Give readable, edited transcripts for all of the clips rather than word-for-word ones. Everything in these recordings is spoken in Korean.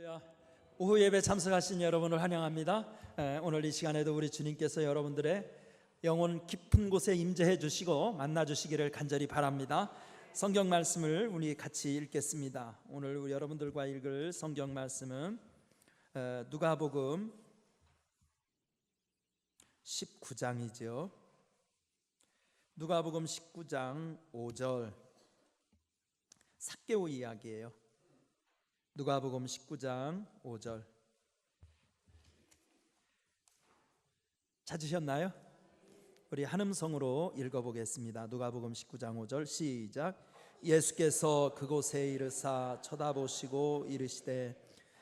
할렐루야. 오후 예배 참석하신 여러분을 환영합니다. 오늘 이 시간에도 우리 주님께서 여러분들의 영혼 깊은 곳에 임재해 주시고 만나 주시기를 간절히 바랍니다. 성경 말씀을 우리 같이 읽겠습니다. 오늘 우리 여러분들과 읽을 성경 말씀은 누가복음 19장이죠. 누가복음 19장 5절 삭개오 이야기예요. 누가복음 19장 5절 찾으셨나요? 우리 한음성으로 읽어보겠습니다. 누가복음 19장 5절 시작. 예수께서 그곳에 이르사 쳐다보시고 이르시되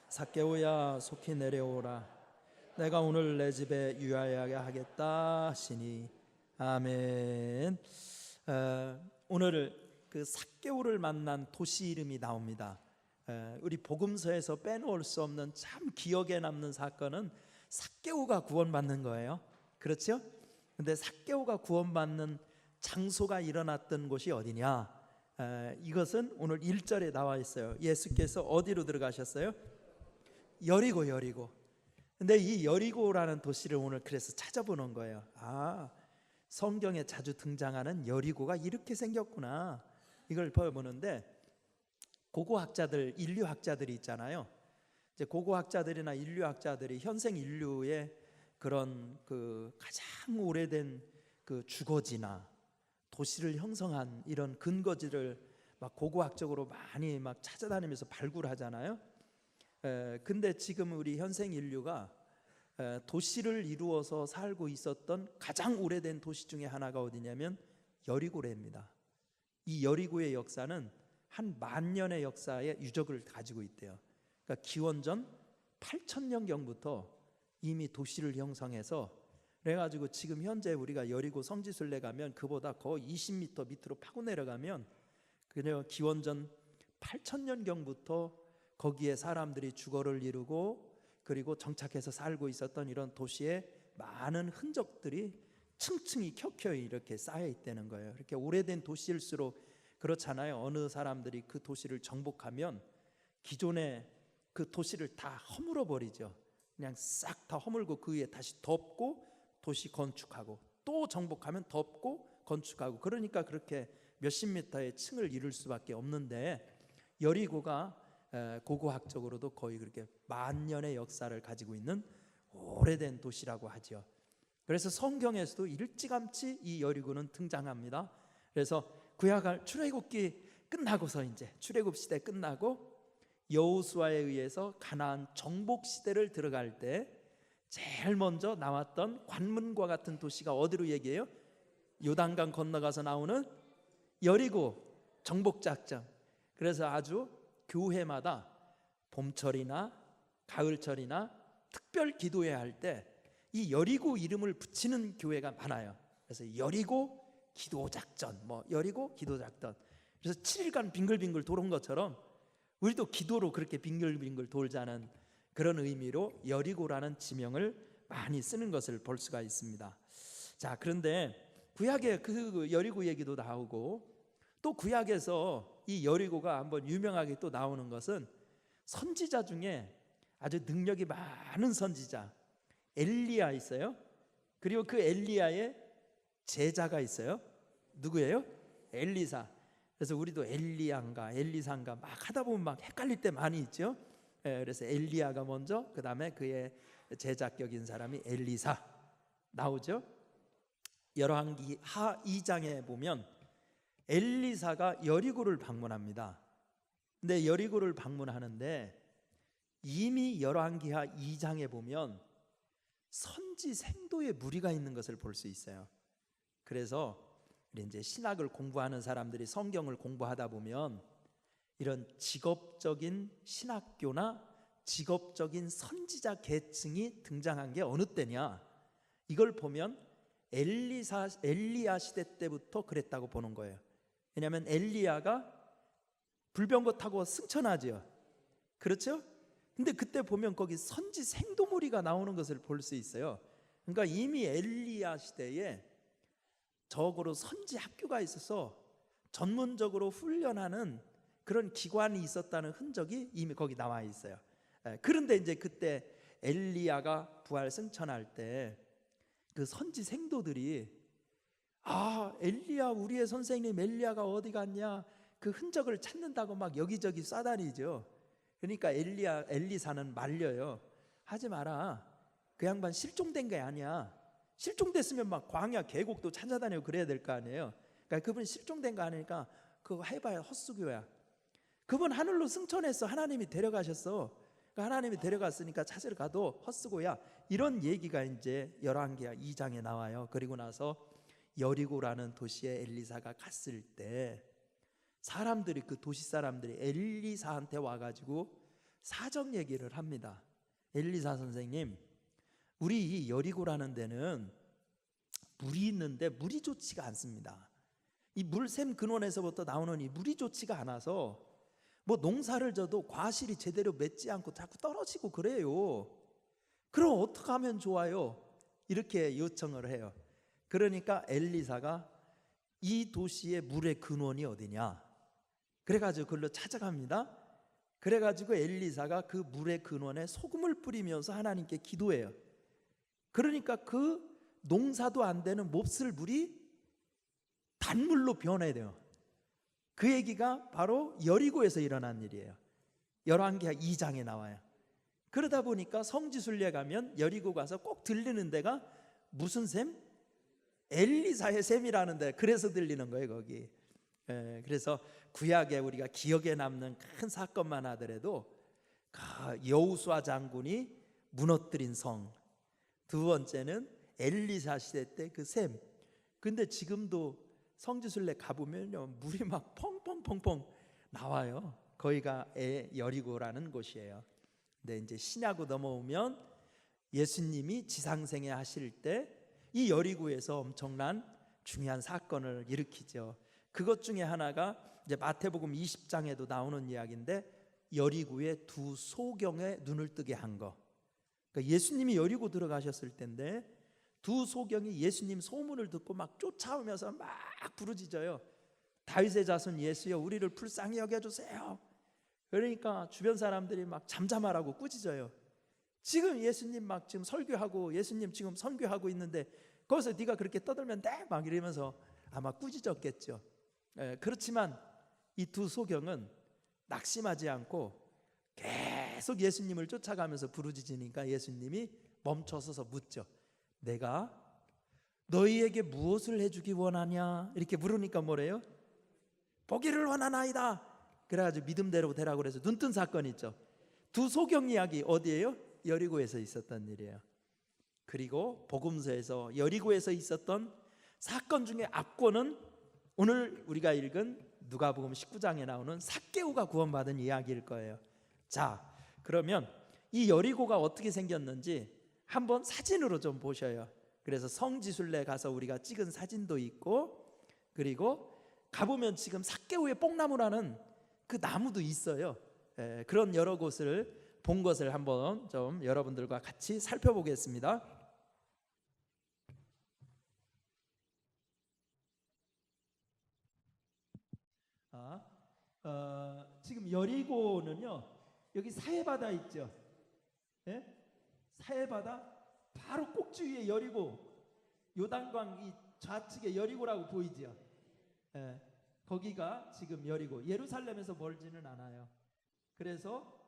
삭개오야 속히 내려오라 내가 오늘 내 집에 유하게 하겠다 하시니 아멘. 오늘 그 삭개오를 만난 도시 이름이 나옵니다. 우리 복음서에서 빼놓을 수 없는 참 기억에 남는 사건은 삭개오가 구원받는 거예요. 그렇죠? 근데 삭개오가 구원받는 장소가 일어났던 곳이 어디냐? 이것은 오늘 1절에 나와 있어요. 예수께서 어디로 들어가셨어요? 여리고. 근데 이 여리고라는 도시를 오늘 그래서 찾아보는 거예요. 성경에 자주 등장하는 여리고가 이렇게 생겼구나. 이걸 보는데 고고학자들, 인류학자들이 있잖아요. 이제 고고학자들이나 인류학자들이 현생 인류의 그런 그 가장 오래된 그 주거지나 도시를 형성한 이런 근거지를 막 고고학적으로 많이 막 찾아다니면서 발굴하잖아요. 근데 지금 우리 현생 인류가 도시를 이루어서 살고 있었던 가장 오래된 도시 중에 하나가 어디냐면 여리고래입니다. 이 여리고의 역사는 한 10,000년의 역사의 유적을 가지고 있대요. 그러니까 기원전 8,000년경부터 이미 도시를 형성해서 그래가지고 지금 현재 우리가 여리고 성지순례 가면 그보다 거의 20m 밑으로 파고 내려가면 그냥 기원전 8,000년경부터 거기에 사람들이 주거를 이루고 그리고 정착해서 살고 있었던 이런 도시의 많은 흔적들이 층층이 켜켜이 이렇게 쌓여 있다는 거예요. 이렇게 오래된 도시일수록 그렇잖아요. 어느 사람들이 그 도시를 정복하면 기존에 그 도시를 다 허물어 버리죠. 그냥 싹 다 허물고 그 위에 다시 덮고 도시 건축하고 또 정복하면 덮고 건축하고 그러니까 그렇게 몇십 미터의 층을 이룰 수밖에 없는데 여리고가 고고학적으로도 거의 그렇게 10,000년의 역사를 가지고 있는 오래된 도시라고 하죠. 그래서 성경에서도 일찌감치 이 여리고는 등장합니다. 그래서 구약 출애굽기 끝나고서 이제 출애굽 시대 끝나고 여호수아에 의해서 가나안 정복 시대를 들어갈 때 제일 먼저 나왔던 관문과 같은 도시가 어디로 얘기해요? 요단강 건너가서 나오는 여리고 정복 작전. 그래서 아주 교회마다 봄철이나 가을철이나 특별 기도회 할 때 이 여리고 이름을 붙이는 교회가 많아요. 그래서 여리고 기도 작전, 여리고 기도 작전. 그래서 7일간 빙글빙글 도는 것처럼 우리도 기도로 그렇게 빙글빙글 돌자는 그런 의미로 여리고라는 지명을 많이 쓰는 것을 볼 수가 있습니다. 자, 그런데 구약에 그 여리고 얘기도 나오고 또 구약에서 이 여리고가 한번 유명하게 또 나오는 것은 선지자 중에 아주 능력이 많은 선지자 엘리야 있어요. 그리고 그 엘리야의 제자가 있어요. 누구예요? 엘리사. 그래서 우리도 엘리야인가 엘리사인가 막 하다 보면 막 헷갈릴 때 많이 있죠. 그래서 엘리야가 먼저 그 다음에 그의 제자격인 사람이 엘리사 나오죠. 열왕기 하 2장에 보면 엘리사가 여리고를 방문합니다. 근데 여리고를 방문하는데 이미 열왕기하 2장에 보면 선지 생도의 무리가 있는 것을 볼 수 있어요. 그래서 이제 신학을 공부하는 사람들이 성경을 공부하다 보면 이런 직업적인 신학교나 직업적인 선지자 계층이 등장한 게 어느 때냐? 이걸 보면 엘리야 시대 때부터 그랬다고 보는 거예요. 왜냐하면 엘리야가 불병거 타고 승천하죠. 그렇죠? 근데 그때 보면 거기 선지 생도무리가 나오는 것을 볼 수 있어요. 그러니까 이미 엘리야 시대에 적어로 선지 학교가 있어서 전문적으로 훈련하는 그런 기관이 있었다는 흔적이 이미 거기 나와 있어요. 그런데 이제 그때 엘리야가 부활 승천할 때 그 선지 생도들이 엘리야, 우리의 선생님 엘리야가 어디 갔냐, 그 흔적을 찾는다고 막 여기저기 쏴다니죠. 그러니까 엘리사는 말려요. 하지 마라. 그 양반 실종된 게 아니야. 실종됐으면 막 광야 계곡도 찾아다니고 그래야 될 거 아니에요. 그러니까 그분 실종된 거 아니니까 그거 해봐야 헛수고야. 그분 하늘로 승천했어. 하나님이 데려가셨어. 그러니까 하나님이 데려갔으니까 찾으러 가도 헛수고야. 이런 얘기가 이제 열왕기하 2장에 나와요. 그리고 나서 여리고라는 도시에 엘리사가 갔을 때 사람들이, 그 도시 사람들이 엘리사한테 와가지고 사정 얘기를 합니다. 엘리사 선생님, 우리 이 여리고라는 데는 물이 있는데 물이 좋지가 않습니다. 이 물샘 근원에서부터 나오는 이 물이 좋지가 않아서 뭐 농사를 져도 과실이 제대로 맺지 않고 자꾸 떨어지고 그래요. 그럼 어떻게 하면 좋아요? 이렇게 요청을 해요. 그러니까 엘리사가 이 도시의 물의 근원이 어디냐, 그래가지고 그걸로 찾아갑니다. 그래가지고 엘리사가 그 물의 근원에 소금을 뿌리면서 하나님께 기도해요. 그러니까 그 농사도 안 되는 몹쓸 물이 단물로 변해야 돼요. 그 얘기가 바로 여리고에서 일어난 일이에요. 열왕기하 2장에 나와요. 그러다 보니까 성지순례 가면 여리고 가서 꼭 들리는 데가 무슨 샘? 엘리사의 샘이라는 데. 그래서 들리는 거예요, 거기. 그래서 구약에 우리가 기억에 남는 큰 사건만 하더라도 여호수아 장군이 무너뜨린 성, 두 번째는 엘리사 시대 때 그 샘. 근데 지금도 성지순례 가보면요, 물이 막 펑펑펑펑 나와요. 거기가 여리고라는 곳이에요. 근데 이제 신약으로 넘어오면 예수님이 지상생애 하실 때 이 여리고에서 엄청난 중요한 사건을 일으키죠. 그것 중에 하나가 이제 마태복음 20장에도 나오는 이야기인데, 여리고의 두 소경의 눈을 뜨게 한 거. 그러니까 예수님이 여리고 들어가셨을 때인데 두 소경이 예수님 소문을 듣고 막 쫓아오면서 막 부르짖어요. 다윗의 자손 예수여, 우리를 불쌍히 여겨주세요. 그러니까 주변 사람들이 막 잠잠하라고 꾸짖어요. 지금 예수님 막 지금 설교하고, 예수님 지금 선교하고 있는데 거기서 네가 그렇게 떠들면 돼? 막 이러면서 아마 꾸짖었겠죠. 그렇지만 이 두 소경은 낙심하지 않고 계속 예수님을 쫓아가면서 부르짖으니까 예수님이 멈춰서서 묻죠. 내가 너희에게 무엇을 해주기 원하냐? 이렇게 물으니까 뭐래요? 보기를 원하나이다. 그래가지고 믿음대로 되라고 그래서 눈뜬 사건이 있죠. 두 소경 이야기 어디예요? 여리고에서 있었던 일이에요. 그리고 복음서에서 여리고에서 있었던 사건 중에 앞권은 오늘 우리가 읽은 누가복음 19장에 나오는 삭개오가 구원받은 이야기일 거예요. 자, 그러면 이 여리고가 어떻게 생겼는지 한번 사진으로 좀 보셔요. 그래서 성지순례 가서 우리가 찍은 사진도 있고, 그리고 가보면 지금 삭개오의 뽕나무라는 그 나무도 있어요. 그런 여러 곳을 본 것을 한번 좀 여러분들과 같이 살펴보겠습니다. 지금 여리고는요, 여기 사해바다 있죠. 예? 사해바다 바로 꼭지 위에 여리고, 요단강 이 좌측에 여리고라고 보이죠. 거기가 지금 여리고, 예루살렘에서 멀지는 않아요. 그래서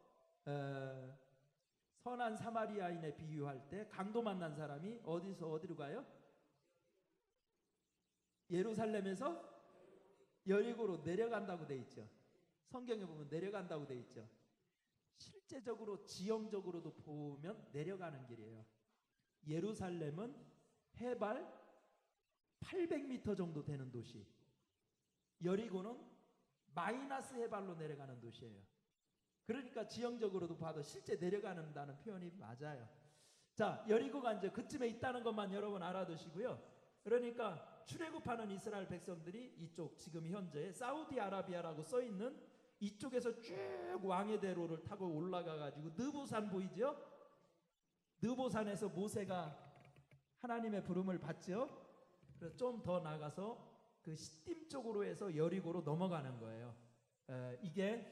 선한 사마리아인에 비유할 때 강도 만난 사람이 어디서 어디로 가요? 예루살렘에서 여리고로 내려간다고 돼 있죠. 성경에 보면 내려간다고 돼 있죠. 실제적으로 지형적으로도 보면 내려가는 길이에요. 예루살렘은 해발 800m 정도 되는 도시, 여리고는 마이너스 해발로 내려가는 도시예요. 그러니까 지형적으로도 봐도 실제 내려가는다는 표현이 맞아요. 자, 여리고가 이제 그쯤에 있다는 것만 여러분 알아두시고요. 그러니까 출애굽하는 이스라엘 백성들이 이쪽 지금 현재 사우디아라비아라고 써있는 이쪽에서 쭉 왕의 대로를 타고 올라가 가지고 느보산 보이죠? 느보산에서 모세가 하나님의 부름을 받죠. 그래서 좀 더 나가서 그 시딤 쪽으로 해서 여리고로 넘어가는 거예요. 이게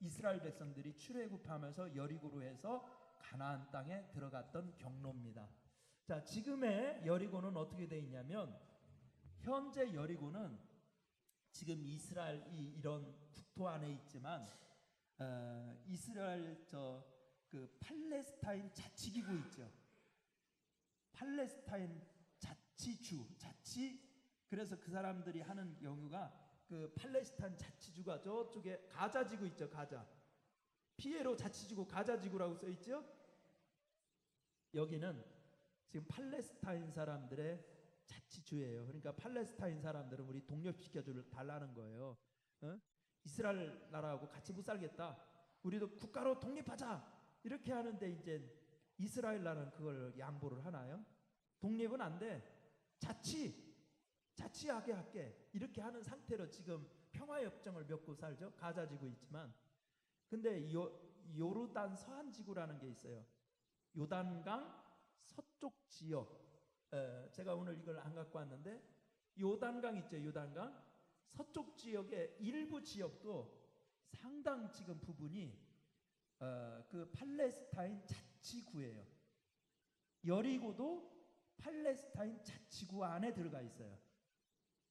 이스라엘 백성들이 출애굽하면서 여리고로 해서 가나안 땅에 들어갔던 경로입니다. 자, 지금의 여리고는 어떻게 되어 있냐면 현재 여리고는 지금 이스라엘이 이런 국토 안에 있지만 이스라엘 그 팔레스타인 자치기구 있죠. 팔레스타인 자치 그래서 그 사람들이 하는 경우가 그 팔레스타인 자치주가 저쪽에 가자지구 있죠. 가자 피에로 자치지구 가자지구라고 써 있죠. 여기는 지금 팔레스타인 사람들의 자치주예요. 그러니까 팔레스타인 사람들은 우리 독립시켜 달라는 거예요. 이스라엘 나라하고 같이 못 살겠다. 우리도 국가로 독립하자. 이렇게 하는데 이제 이스라엘 나라는 그걸 양보를 하나요? 독립은 안 돼. 자치하게 할게. 이렇게 하는 상태로 지금 평화협정을 맺고 살죠. 가자지구 있지만. 근데 요르단 서한지구라는 게 있어요. 요단강 서쪽 지역. 제가 오늘 이걸 안 갖고 왔는데 요단강 있죠. 요단강 서쪽 지역의 일부 지역도 상당 지금 부분이 그 팔레스타인 자치구예요. 여리고도 팔레스타인 자치구 안에 들어가 있어요.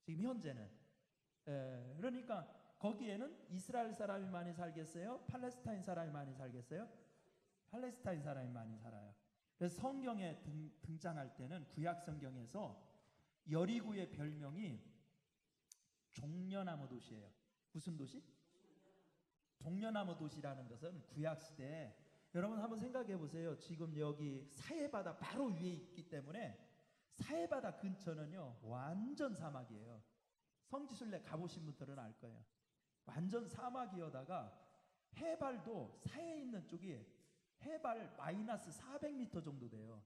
지금 현재는. 그러니까 거기에는 이스라엘 사람이 많이 살겠어요? 팔레스타인 사람이 많이 살겠어요? 팔레스타인 사람이 많이 살아요. 그래서 성경에 등장할 때는 구약 성경에서 여리고의 별명이 종려나무 도시예요. 무슨 도시? 종려나무 도시라는 것은 구약 시대에 여러분 한번 생각해 보세요. 지금 여기 사해바다 바로 위에 있기 때문에 사해바다 근처는요 완전 사막이에요. 성지순례 가보신 분들은 알 거예요. 완전 사막이어다가 해발도 사해에 있는 쪽이 해발 마이너스 400m 정도 돼요.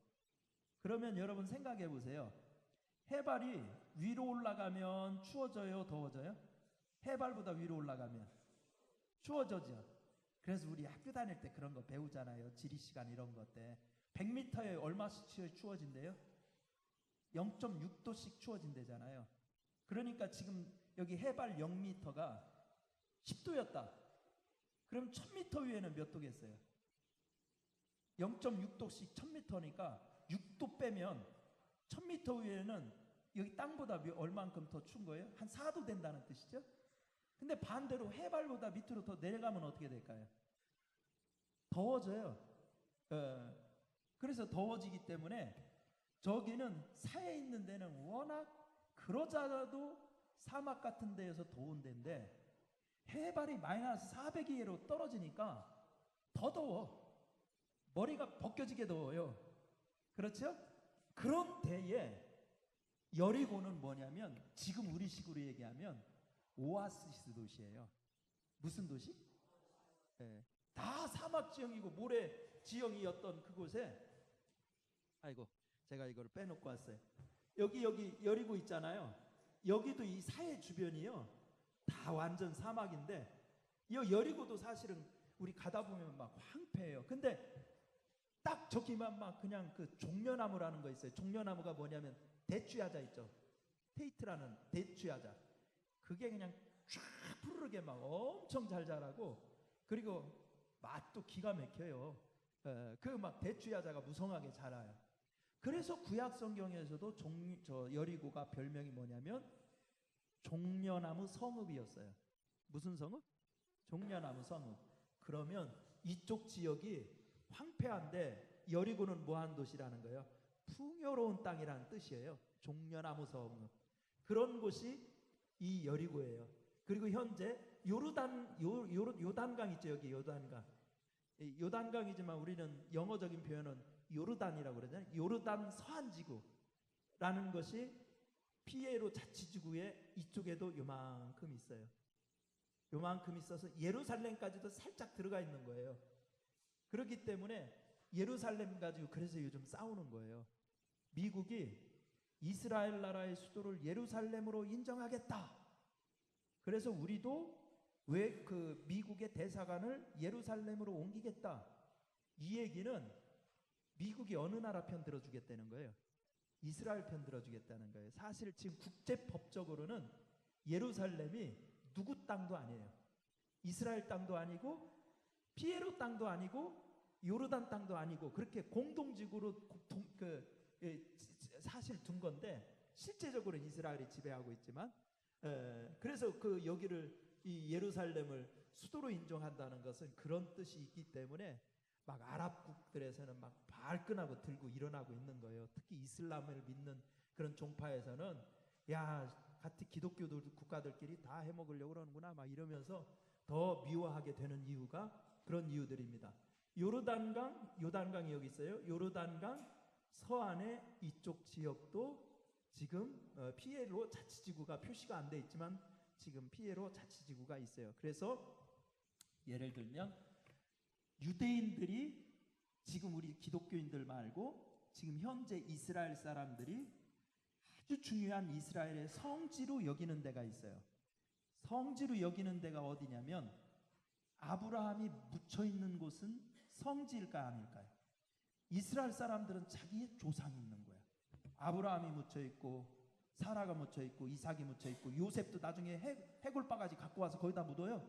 그러면 여러분 생각해 보세요. 해발이 위로 올라가면 추워져요, 더워져요? 해발보다 위로 올라가면 추워져죠. 그래서 우리 학교 다닐 때 그런 거 배우잖아요. 지리 시간 이런 것 때 100m에 얼마씩 추워진대요? 0.6도씩 추워진대잖아요. 그러니까 지금 여기 해발 0m가 10도였다. 그럼 1000m 위에는 몇 도겠어요? 0.6도씩 1000m니까 6도 빼면 1000m 위에는 여기 땅보다 얼만큼 더 추운 거예요? 한 4도 된다는 뜻이죠? 근데 반대로 해발보다 밑으로 더 내려가면 어떻게 될까요? 더워져요. 그래서 더워지기 때문에 저기는 사해 있는 데는 워낙 그러자도 사막 같은 데에서 더운 데인데 해발이 마이너스 400 이하로 떨어지니까 더 더워. 머리가 벗겨지게 더워요. 그렇죠? 그런 데에 여리고는 뭐냐면 지금 우리식으로 얘기하면 오아시스 도시예요. 무슨 도시? 다 사막 지형이고 모래 지형이었던 그곳에 아이고 제가 이걸 빼놓고 왔어요. 여기 여리고 있잖아요. 여기도 이 사해 주변이요 다 완전 사막인데 이 여리고도 사실은 우리 가다 보면 막 황폐해요. 근데 딱 저기만 막 그냥 그 종려나무라는 거 있어요. 종려나무가 뭐냐면 대추야자 있죠. 테이트라는 대추야자. 그게 그냥 쫙 푸르르게 막 엄청 잘 자라고 그리고 맛도 기가 막혀요. 그 막 대추야자가 무성하게 자라요. 그래서 구약 성경에서도 저 여리고가 별명이 뭐냐면 종려나무 성읍이었어요. 무슨 성읍? 종려나무 성읍. 그러면 이쪽 지역이 황폐한데 여리고는 뭐한 도시라는 거예요? 풍요로운 땅이라는 뜻이에요. 종려나무 성읍. 그런 곳이 이 여리고예요. 그리고 현재 요단강 있죠. 여기 요단강. 요단강이지만 우리는 영어적인 표현은 요르단이라고 그러잖아요. 요르단 서한지구라는 것이 피에로 자치지구의 이쪽에도 요만큼 있어요. 요만큼 있어서 예루살렘까지도 살짝 들어가 있는 거예요. 그렇기 때문에 예루살렘 가지고 그래서 요즘 싸우는 거예요. 미국이 이스라엘 나라의 수도를 예루살렘으로 인정하겠다. 그래서 우리도 왜 그 미국의 대사관을 예루살렘으로 옮기겠다. 이 얘기는 미국이 어느 나라 편 들어주겠다는 거예요? 이스라엘 편 들어주겠다는 거예요. 사실 지금 국제법적으로는 예루살렘이 누구 땅도 아니에요. 이스라엘 땅도 아니고 피에로 땅도 아니고 요르단 땅도 아니고 그렇게 공동지구로 사실 둔 건데 실제적으로 이스라엘이 지배하고 있지만 그래서 그 여기를 이 예루살렘을 수도로 인정한다는 것은 그런 뜻이 있기 때문에 막 아랍국들에서는 막 발끈하고 들고 일어나고 있는 거예요. 특히 이슬람을 믿는 그런 종파에서는 야 같은 기독교 국가들끼리 다 해먹으려고 그러는구나 막 이러면서 더 미워하게 되는 이유가 그런 이유들입니다. 요단강이 여기 있어요. 요르단강 서안의 이쪽 지역도 지금 피에로 자치지구가 표시가 안 돼 있지만 지금 피에로 자치지구가 있어요. 그래서 예를 들면 유대인들이 지금 우리 기독교인들 말고 지금 현재 이스라엘 사람들이 아주 중요한 이스라엘의 성지로 여기는 데가 있어요. 성지로 여기는 데가 어디냐면 아브라함이 묻혀 있는 곳은 성지일까 아닐까요? 이스라엘 사람들은 자기의 조상이 있는 거야. 아브라함이 묻혀 있고 사라가 묻혀 있고 이삭이 묻혀 있고 요셉도 나중에 해골바가지 갖고 와서 거기다 묻어요.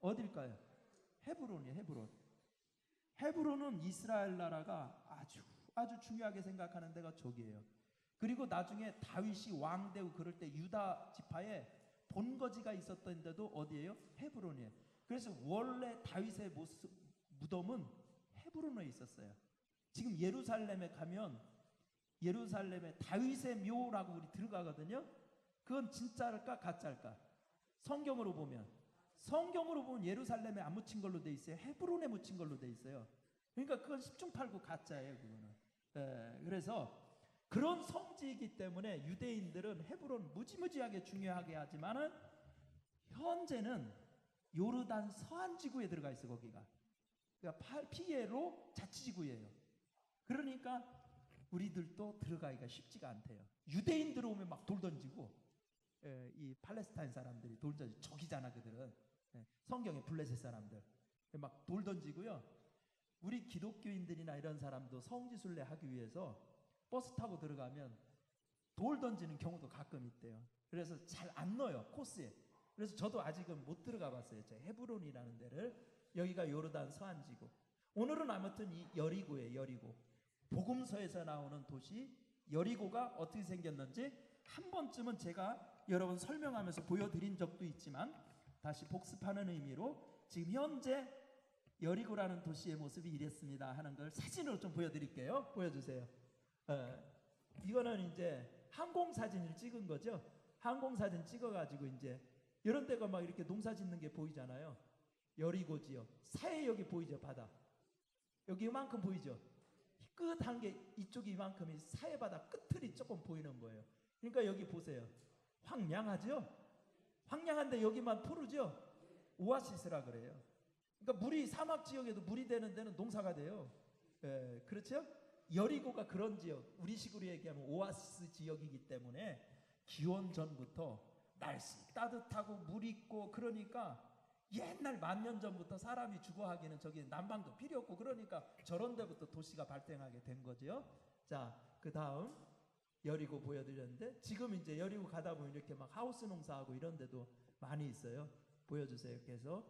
어딜까요? 헤브론이에요. 헤브론은 이스라엘 나라가 아주 중요하게 생각하는 데가 저기예요. 그리고 나중에 다윗이 왕 되고 그럴 때 유다 지파에 본거지가 있었던 데도 어디예요? 헤브론이에요. 그래서 원래 다윗의 무덤은 헤브론에 있었어요. 지금 예루살렘에 가면 예루살렘에 다윗의 묘라고 우리 들어가거든요. 그건 진짜일까 가짜일까? 성경으로 보면 예루살렘에 안 묻힌 걸로 돼 있어요. 헤브론에 묻힌 걸로 돼 있어요. 그러니까 그건 10중 8구 가짜예요. 그거는. 그래서 그런 성지이기 때문에 유대인들은 헤브론 무지무지하게 중요하게 하지만은 현재는 요르단 서안지구에 들어가 있어. 거기가 그러니까 피에로 자치지구예요. 그러니까 우리들도 들어가기가 쉽지가 않대요. 유대인 들어오면 막 돌 던지고 이 팔레스타인 사람들이 돌 던지고 적이잖아 그들은. 성경의 블레셋 사람들 막 돌 던지고요. 우리 기독교인들이나 이런 사람도 성지순례 하기 위해서 버스 타고 들어가면 돌 던지는 경우도 가끔 있대요. 그래서 잘 안 넣어요 코스에. 그래서 저도 아직은 못 들어가 봤어요. 헤브론이라는 데를. 여기가 요르단 서안지구. 오늘은 아무튼 이 여리고예요. 여리고. 복음서에서 나오는 도시 여리고가 어떻게 생겼는지 한 번쯤은 제가 여러분 설명하면서 보여드린 적도 있지만 다시 복습하는 의미로 지금 현재 여리고라는 도시의 모습이 이랬습니다 하는 걸 사진으로 좀 보여드릴게요. 보여주세요. 이거는 이제 항공사진을 찍은 거죠. 항공사진 찍어가지고 이제 이런 데가 막 이렇게 농사 짓는 게 보이잖아요. 여리고 지역. 사해 여기 보이죠. 바다. 여기 이만큼 보이죠. 끝한 게 이쪽이 이만큼이 사해 바다 끝틀이 조금 보이는 거예요. 그러니까 여기 보세요. 황량하죠? 황량한데 여기만 푸르죠? 오아시스라 그래요. 그러니까 물이 사막 지역에도 물이 되는 데는 농사가 돼요. 그렇죠? 여리고가 그런 지역, 우리식으로 얘기하면 오아시스 지역이기 때문에 기원 전부터 날씨 따뜻하고 물 있고 그러니까 옛날 1000년 전부터 사람이 주거하기는 저기 난방도 필요 없고 그러니까 저런 데부터 도시가 발생하게 된 거죠. 자, 그 다음 여리고 보여드렸는데 지금 이제 여리고 가다 보면 이렇게 막 하우스 농사하고 이런 데도 많이 있어요. 보여주세요. 그래서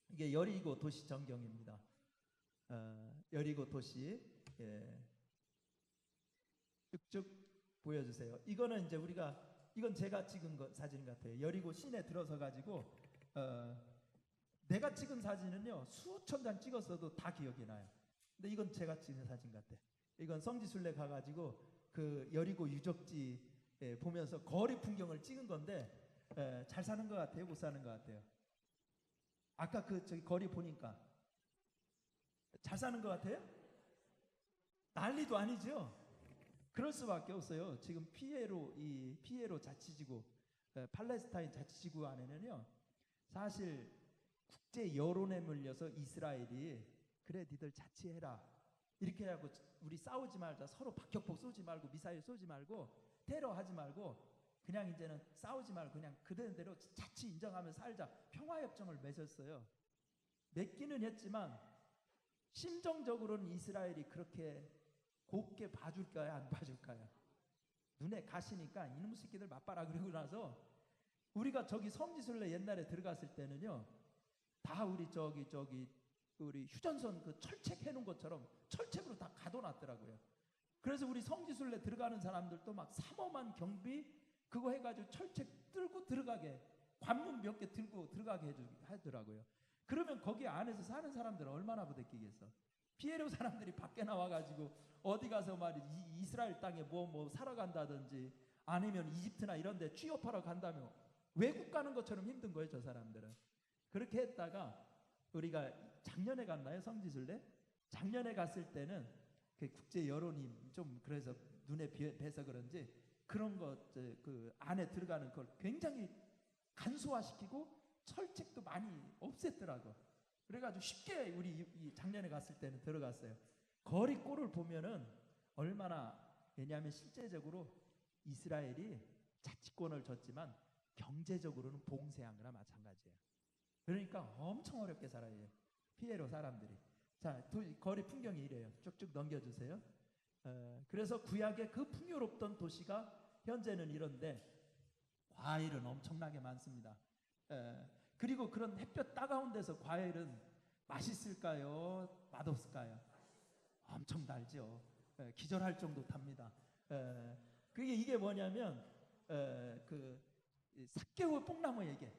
이게 여리고 도시 전경입니다. 여리고 도시 쭉쭉 보여주세요. 이거는 이제 이건 제가 찍은 사진 같아요. 여리고 시내 들어서 가지고 내가 찍은 사진은요 수천 장 찍었어도 다 기억이 나요. 근데 이건 제가 찍은 사진 같아. 이건 성지순례 가가지고 그 여리고 유적지 보면서 거리 풍경을 찍은 건데 잘 사는 것 같아요? 못 사는 것 같아요? 아까 저기 거리 보니까 잘 사는 것 같아요? 난리도 아니죠? 그럴 수밖에 없어요. 지금 피에로 자치지구, 팔레스타인 자치지구 안에는요, 사실 국제 여론에 물려서 이스라엘이 그래 니들 자치해라 이렇게 하고 우리 싸우지 말자, 서로 박격포 쏘지 말고 미사일 쏘지 말고 테러하지 말고 그냥 이제는 싸우지 말고 그냥 그대로 자치 인정하면서 살자, 평화협정을 맺었어요. 맺기는 했지만 심정적으로는 이스라엘이 그렇게 곱게 봐줄까요? 안 봐줄까요? 눈에 가시니까 이놈 새끼들 맛봐라 그러고 나서 우리가 저기 성지순례 옛날에 들어갔을 때는요 다 우리 저기 우리 휴전선 그 철책 해놓은 것처럼 철책으로 다 가둬놨더라고요. 그래서 우리 성지순례 들어가는 사람들도 막 삼엄한 경비 그거 해가지고 철책 들고 들어가게, 관문 몇 개 들고 들어가게 하더라고요. 그러면 거기 안에서 사는 사람들은 얼마나 부대끼겠어. 피에로 사람들이 밖에 나와가지고 어디 가서 말이지 이스라엘 땅에 뭐 살아간다든지 아니면 이집트나 이런 데 취업하러 간다면 외국 가는 것처럼 힘든 거예요. 저 사람들은. 그렇게 했다가 우리가 작년에 갔나요? 성지순례? 작년에 갔을 때는 그 국제 여론이 좀 그래서 눈에 뵈서 그런지 그런 것 그 안에 들어가는 걸 굉장히 간소화시키고 철책도 많이 없앴더라고. 그래가지고 쉽게 우리 작년에 갔을 때는 들어갔어요. 거리 꼴을 보면은 얼마나, 왜냐하면 실제적으로 이스라엘이 자치권을 줬지만 경제적으로는 봉쇄한 거나 마찬가지예요. 그러니까 엄청 어렵게 살아요. 피에로 사람들이. 자, 거리 풍경이 이래요. 쭉쭉 넘겨주세요. 그래서 구약의 그 풍요롭던 도시가 현재는 이런데 과일은 엄청나게 많습니다. 그리고 그런 햇볕 따가운 데서 과일은 맛있을까요? 맛없을까요? 엄청 달죠. 기절할 정도 답니다. 그게 이게 뭐냐면 그 삭개우 뽕나무 얘기.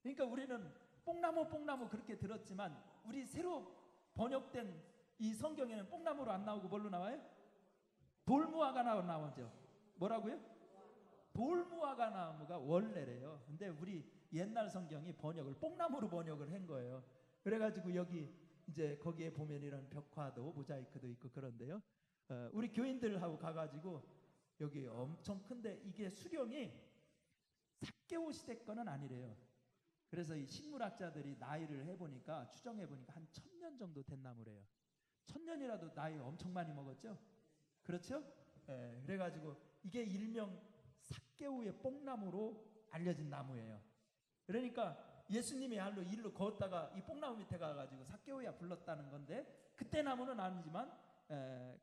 그러니까 우리는 뽕나무 그렇게 들었지만 우리 새로 번역된 이 성경에는 뽕나무로 안 나오고 뭘로 나와요? 돌무화과 나오죠. 뭐라고요? 돌무화과 나무가 원래래요. 근데 우리 옛날 성경이 번역을 뽕나무로 번역을 한 거예요. 그래가지고 여기 이제 거기에 보면 이런 벽화도 모자이크도 있고 그런데요. 우리 교인들하고 가가지고 여기 엄청 큰데 이게 수령이 삭개오 시대 거는 아니래요. 그래서 이 식물학자들이 나이를 해보니까 추정해보니까 한 1000년 정도 된 나무래요. 1000년이라도 나이 엄청 많이 먹었죠? 그렇죠? 그래가지고 이게 일명 삭개오의 뽕나무로 알려진 나무예요. 그러니까 예수님이 일로 걷다가 이 뽕나무 밑에 가가지고 삭개오야 불렀다는 건데 그때 나무는 아니지만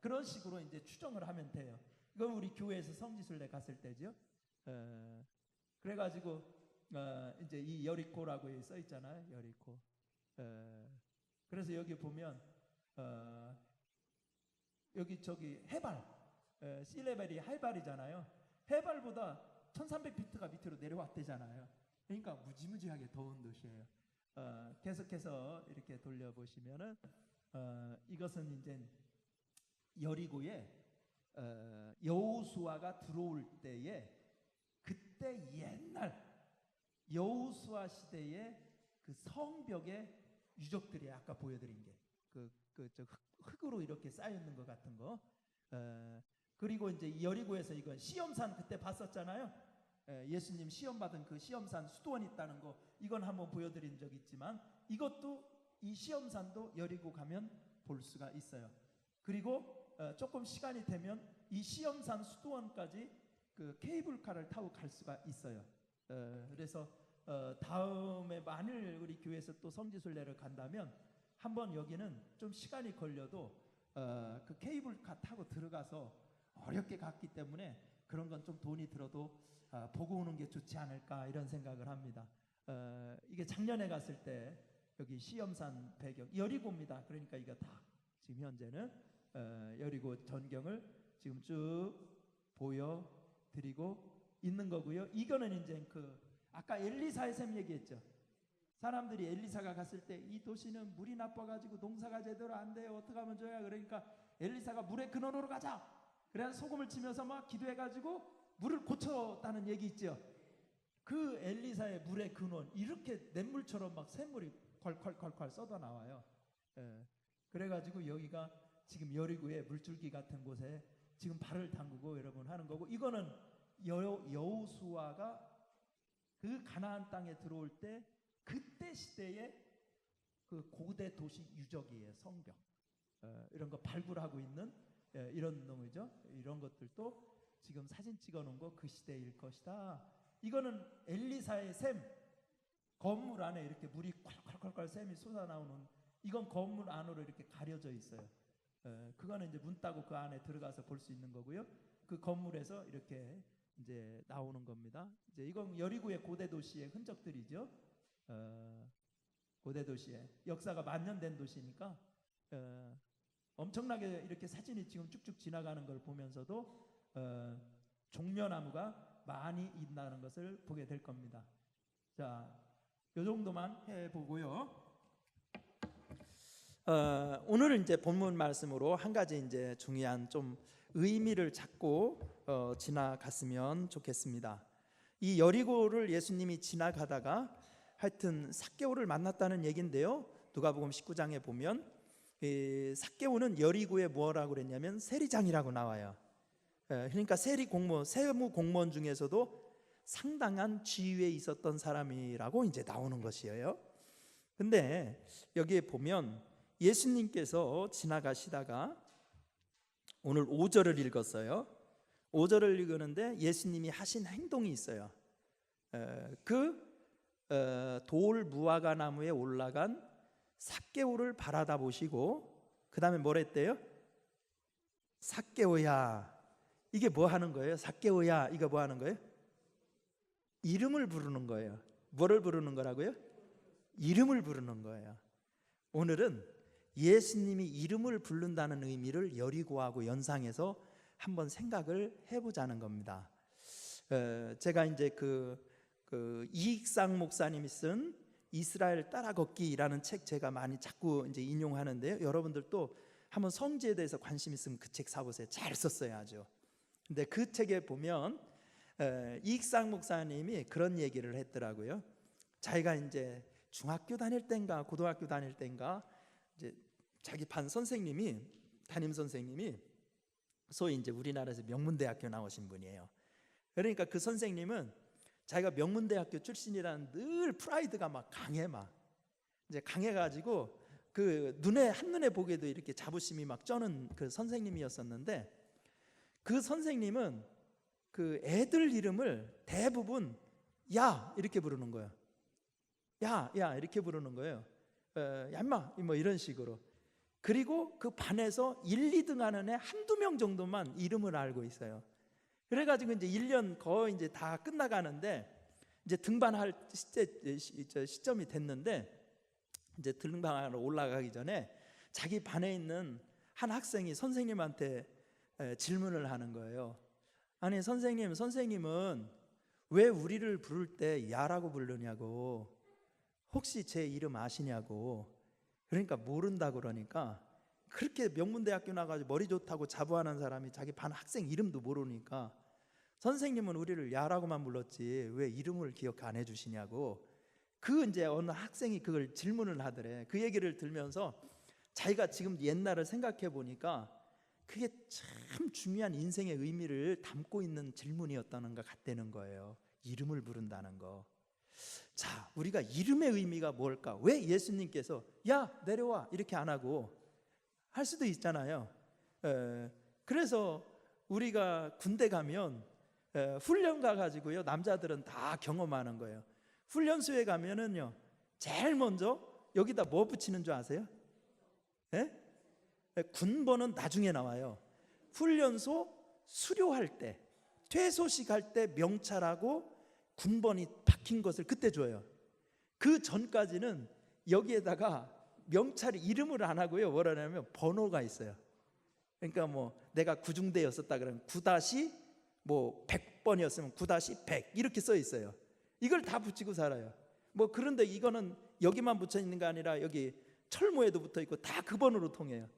그런 식으로 이제 추정을 하면 돼요. 이건 우리 교회에서 성지순례 갔을 때죠. 그래가지고 이제 이 여리코라고 써 있잖아요. 여리코. 그래서 여기 보면 여기 저기 해발, 씨레벨이 해발이잖아요. 해발보다 1300피트가 밑으로 내려왔대잖아요. 그러니까 무지무지하게 더운 도시예요. 계속해서 이렇게 돌려보시면은 이것은 이제 여리고에 여호수아가 들어올 때에 그때 옛날 여호수아 시대의 그 성벽의 유적들이 아까 보여드린 게 저 흙으로 이렇게 쌓여 있는 것 같은 거. 그리고 이제 여리고에서 이건 시험산 그때 봤었잖아요. 예수님 시험 받은 그 시험산 수도원 있다는 거 이건 한번 보여드린 적 있지만 이것도 이 시험산도 여리고 가면 볼 수가 있어요. 그리고 조금 시간이 되면 이 시험산 수도원까지 그 케이블카를 타고 갈 수가 있어요. 그래서 다음에 만일 우리 교회에서 또 성지순례를 간다면 한번 여기는 좀 시간이 걸려도 그 케이블카 타고 들어가서 어렵게 갔기 때문에 그런 건 좀 돈이 들어도 보고 오는 게 좋지 않을까 이런 생각을 합니다. 이게 작년에 갔을 때 여기 시험산 배경 여리고입니다. 그러니까 이거 다 지금 현재는 여리고 전경을 지금 쭉 보여드리고 있는 거고요. 이거는 이제 그 아까 엘리사의 셈 얘기했죠. 사람들이 엘리사가 갔을 때 이 도시는 물이 나빠가지고 농사가 제대로 안 돼요. 어떻게 하면 좋아요? 그러니까 엘리사가 물의 근원으로 가자. 그래서 소금을 치면서 막 기도해가지고 물을 고쳤다는 얘기 있죠. 그 엘리사의 물의 근원 이렇게 냇물처럼 막 샘물이 콸콸콸콸 쏟아 나와요. 그래가지고 여기가 지금 여리고의 물줄기 같은 곳에 지금 발을 담그고 여러분 하는 거고 이거는 여호수아가 그 가나안 땅에 들어올 때 그때 시대의 그 고대 도시 유적이에요. 성벽 이런 거 발굴하고 있는 이런 놈이죠. 이런 것들도 지금 사진 찍어 놓은 거 그 시대일 것이다. 이거는 엘리사의 샘 건물 안에 이렇게 물이 콸콸콸콸 샘이 쏟아나오는 이건 건물 안으로 이렇게 가려져 있어요. 그거는 이제 문 따고 그 안에 들어가서 볼 수 있는 거고요. 그 건물에서 이렇게 이제 나오는 겁니다. 이제 이건 여리고의 고대 도시의 흔적들이죠. 고대 도시에 역사가 만년 된 도시니까 엄청나게 이렇게 사진이 지금 쭉쭉 지나가는 걸 보면서도 종려나무가 많이 있다는 것을 보게 될 겁니다. 자, 요 정도만 해보고요. 오늘은 이제 본문 말씀으로 한 가지 이제 중요한 좀 의미를 찾고 지나갔으면 좋겠습니다. 이 여리고를 예수님이 지나가다가 하여튼 삭개오를 만났다는 얘긴데요. 누가복음 19장에 보면 삭개오는 여리고에 뭐라고 그랬냐면 세리장이라고 나와요. 그러니까 세무 공무원 중에서도 상당한 지위에 있었던 사람이라고 이제 나오는 것이에요. 근데 여기에 보면 예수님께서 지나가시다가 오늘 5절을 읽었어요. 5절을 읽었는데 예수님이 하신 행동이 있어요. 돌 무화과 나무에 올라간 삭개오를 바라다 보시고 그 다음에 뭐라 했대요? 삭개오야. 이게 뭐 하는 거예요? 삭개오야, 이거 뭐 하는 거예요? 이름을 부르는 거예요. 뭐를 부르는 거라고요? 이름을 부르는 거예요. 오늘은 예수님이 이름을 부른다는 의미를 여리고하고 연상해서 한번 생각을 해보자는 겁니다. 제가 이제 이익상 목사님이 쓴 이스라엘 따라걷기라는 책 제가 많이 자꾸 이제 인용하는데요. 여러분들도 한번 성지에 대해서 관심 있으면 그 책 사보세요. 잘 썼어요, 아주. 근데 그 책에 보면 이익상 목사님이 그런 얘기를 했더라고요. 자기가 이제 중학교 다닐 땐가 고등학교 다닐 땐가 이제 자기 반 선생님이 담임 선생님이 소위 이제 우리나라에서 명문대학교 나오신 분이에요. 그러니까 그 선생님은 자기가 명문대학교 출신이라는 늘 프라이드가 막 이제 강해가지고 그 한눈에 보기에도 이렇게 자부심이 막 쩌는 그 선생님이었었는데 그 선생님은 그 애들 이름을 대부분 야 이렇게 부르는 거예요. 야 이렇게 부르는 거예요. 야 인마 뭐 이런 식으로. 그리고 그 반에서 1, 2등 하는 애 한두 명 정도만 이름을 알고 있어요. 그래가지고 이제 1년 거의 이제 다 끝나가는데 이제 등반할 시점이 됐는데 이제 등반하러 올라가기 전에 자기 반에 있는 한 학생이 선생님한테 질문을 하는 거예요. 아니 선생님은 왜 우리를 부를 때 야라고 부르냐고, 혹시 제 이름 아시냐고. 그러니까 모른다고 그러니까 그렇게 명문대학교 나가지고 머리 좋다고 자부하는 사람이 자기 반 학생 이름도 모르니까 선생님은 우리를 야라고만 불렀지 왜 이름을 기억 안 해주시냐고. 이제 어느 학생이 그걸 질문을 하더래. 그 얘기를 들면서 자기가 지금 옛날을 생각해 보니까 그게 참 중요한 인생의 의미를 담고 있는 질문이었다는 것 같다는 거예요. 이름을 부른다는 거. 자, 우리가 이름의 의미가 뭘까? 왜 예수님께서 야 내려와 이렇게 안 하고 할 수도 있잖아요. 그래서 우리가 군대 가면 훈련 가가지고요, 남자들은 다 경험하는 거예요. 훈련소에 가면은요 제일 먼저 여기다 뭐 붙이는 줄 아세요? 군번은 나중에 나와요. 훈련소 수료할 때, 퇴소식 할 때 명찰하고 군번이 박힌 것을 그때 줘요. 그 전까지는 여기에다가 명찰이 이름을 안 하고요, 뭐라 하냐면 번호가 있어요. 그러니까 뭐 내가 구중대였었다 그러면 9-100번이었으면 9-100 이렇게 써 있어요. 이걸 다 붙이고 살아요. 뭐 그런데 이거는 여기만 붙여 있는 게 아니라 여기 철모에도 붙어 있고 다 그 번호로 통해요.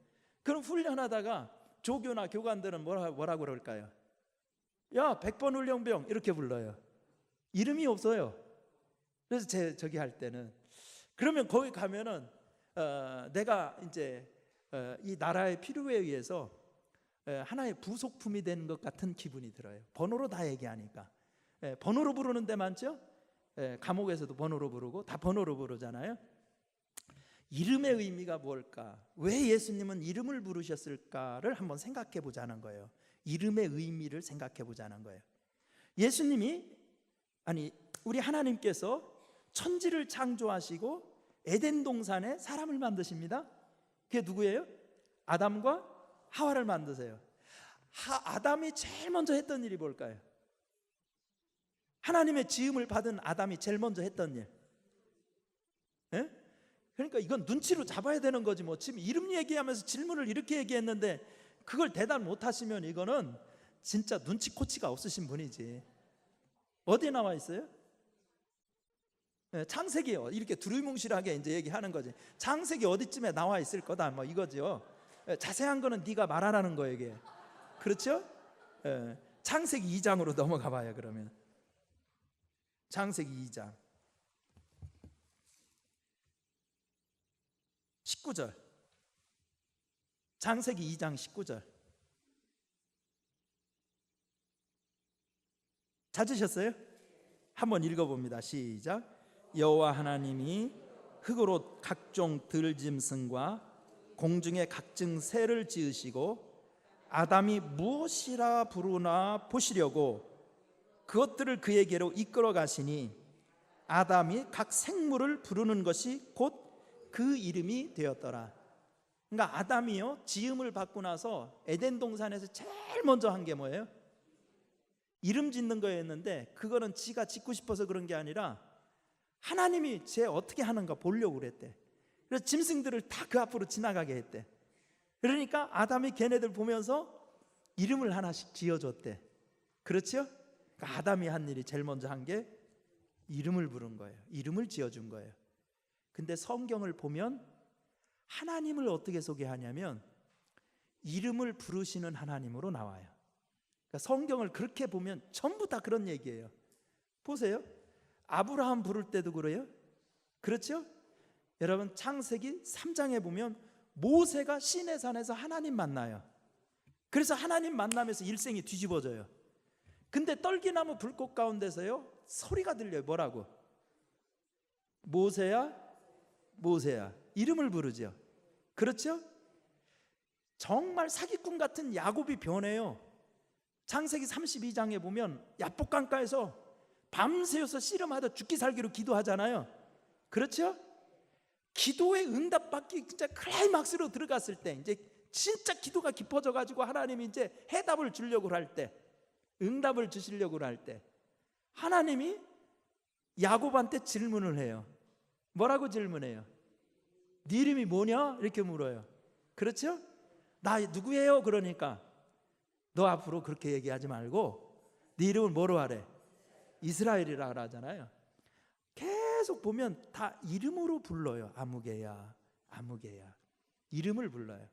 그럼 훈련하다가 조교나 교관들은 뭐라고 그럴까요? 야 100번 훈련병 이렇게 불러요. 이름이 없어요. 그래서 저기 할 때는 그러면 거기 가면은 내가 이제 이 나라의 필요에 의해서 하나의 부속품이 되는 것 같은 기분이 들어요. 번호로 다 얘기하니까. 번호로 부르는 데 많죠? 감옥에서도 번호로 부르고 다 번호로 부르잖아요. 이름의 의미가 뭘까? 왜 예수님은 이름을 부르셨을까를 한번 생각해 보자는 거예요. 이름의 의미를 생각해 보자는 거예요. 우리 하나님께서 천지를 창조하시고 에덴 동산에 사람을 만드십니다. 그게 누구예요? 아담과 하와를 만드세요. 아담이 제일 먼저 했던 일이 뭘까요? 하나님의 지음을 받은 아담이 제일 먼저 했던 일, 그러니까 이건 눈치로 잡아야 되는 거지. 뭐 지금 이름 얘기하면서 질문을 이렇게 얘기했는데 그걸 대답 못 하시면 이거는 진짜 눈치 코치가 없으신 분이지. 어디에 나와 있어요? 창세기 이렇게 두루뭉실하게 이제 얘기하는 거지. 창세기 어디쯤에 나와 있을 거다 뭐 이거죠. 자세한 거는 네가 말하라는 거예요 이게. 그렇죠? 창세기 2장으로 넘어가 봐요. 그러면 창세기 2장 19절. 창세기 2장 19절. 찾으셨어요? 한번 읽어봅니다. 시작. 여호와 하나님이 흙으로 각종 들짐승과 공중의 각종 새를 지으시고 아담이 무엇이라 부르나 보시려고 그것들을 그에게로 이끌어 가시니 아담이 각 생물을 부르는 것이 곧 그 이름이 되었더라. 그러니까 아담이요 지음을 받고 나서 에덴 동산에서 제일 먼저 한 게 뭐예요? 이름 짓는 거였는데 그거는 지가 짓고 싶어서 그런 게 아니라 하나님이 쟤 어떻게 하는가 보려고 그랬대. 그래서 짐승들을 다 그 앞으로 지나가게 했대. 그러니까 아담이 걔네들 보면서 이름을 하나씩 지어줬대. 그렇죠? 그러니까 아담이 한 일이 제일 먼저 한 게 이름을 부른 거예요. 이름을 지어준 거예요. 근데 성경을 보면 하나님을 어떻게 소개하냐면 이름을 부르시는 하나님으로 나와요. 그러니까 성경을 그렇게 보면 전부 다 그런 얘기예요. 보세요. 아브라함 부를 때도 그래요. 그렇죠? 여러분 창세기 3장에 보면 모세가 시내산에서 하나님 만나요. 그래서 하나님 만나면서 일생이 뒤집어져요. 근데 떨기나무 불꽃 가운데서요 소리가 들려요. 뭐라고? 모세야 모세야 이름을 부르죠. 그렇죠? 정말 사기꾼 같은 야곱이 변해요. 창세기 32장에 보면 야복강가에서 밤새워서 씨름하다 죽기 살기로 기도하잖아요. 그렇죠? 기도의 응답받기 진짜 클라이막스로 들어갔을 때 이제 진짜 기도가 깊어져 가지고 하나님이 이제 해답을 주려고 할 때, 응답을 주시려고 할 때 하나님이 야곱한테 질문을 해요. 뭐라고 질문해요? 네 이름이 뭐냐? 이렇게 물어요. 그렇죠? 나 누구예요? 그러니까 너 앞으로 그렇게 얘기하지 말고 네 이름을 뭐로 하래? 이스라엘이라 하잖아요. 계속 보면 다 이름으로 불러요. 아무개야 아무개야 이름을 불러요.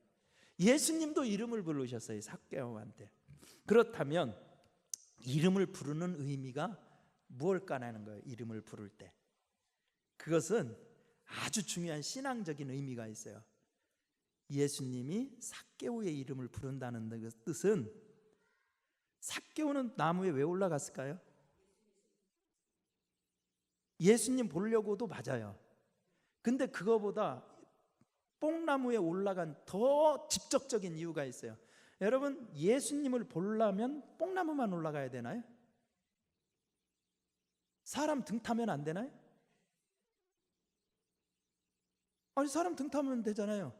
예수님도 이름을 부르셨어요. 삭개오한테. 그렇다면 이름을 부르는 의미가 무엇일까라는 거예요. 이름을 부를 때 그것은 아주 중요한 신앙적인 의미가 있어요. 예수님이 삭개오의 이름을 부른다는 뜻은 삭개오는 나무에 왜 올라갔을까요? 예수님 보려고도 맞아요. 근데 그거보다 뽕나무에 올라간 더 직접적인 이유가 있어요. 여러분 예수님을 보려면 뽕나무만 올라가야 되나요? 사람 등 타면 안 되나요? 아니 사람 등 타면 되잖아요.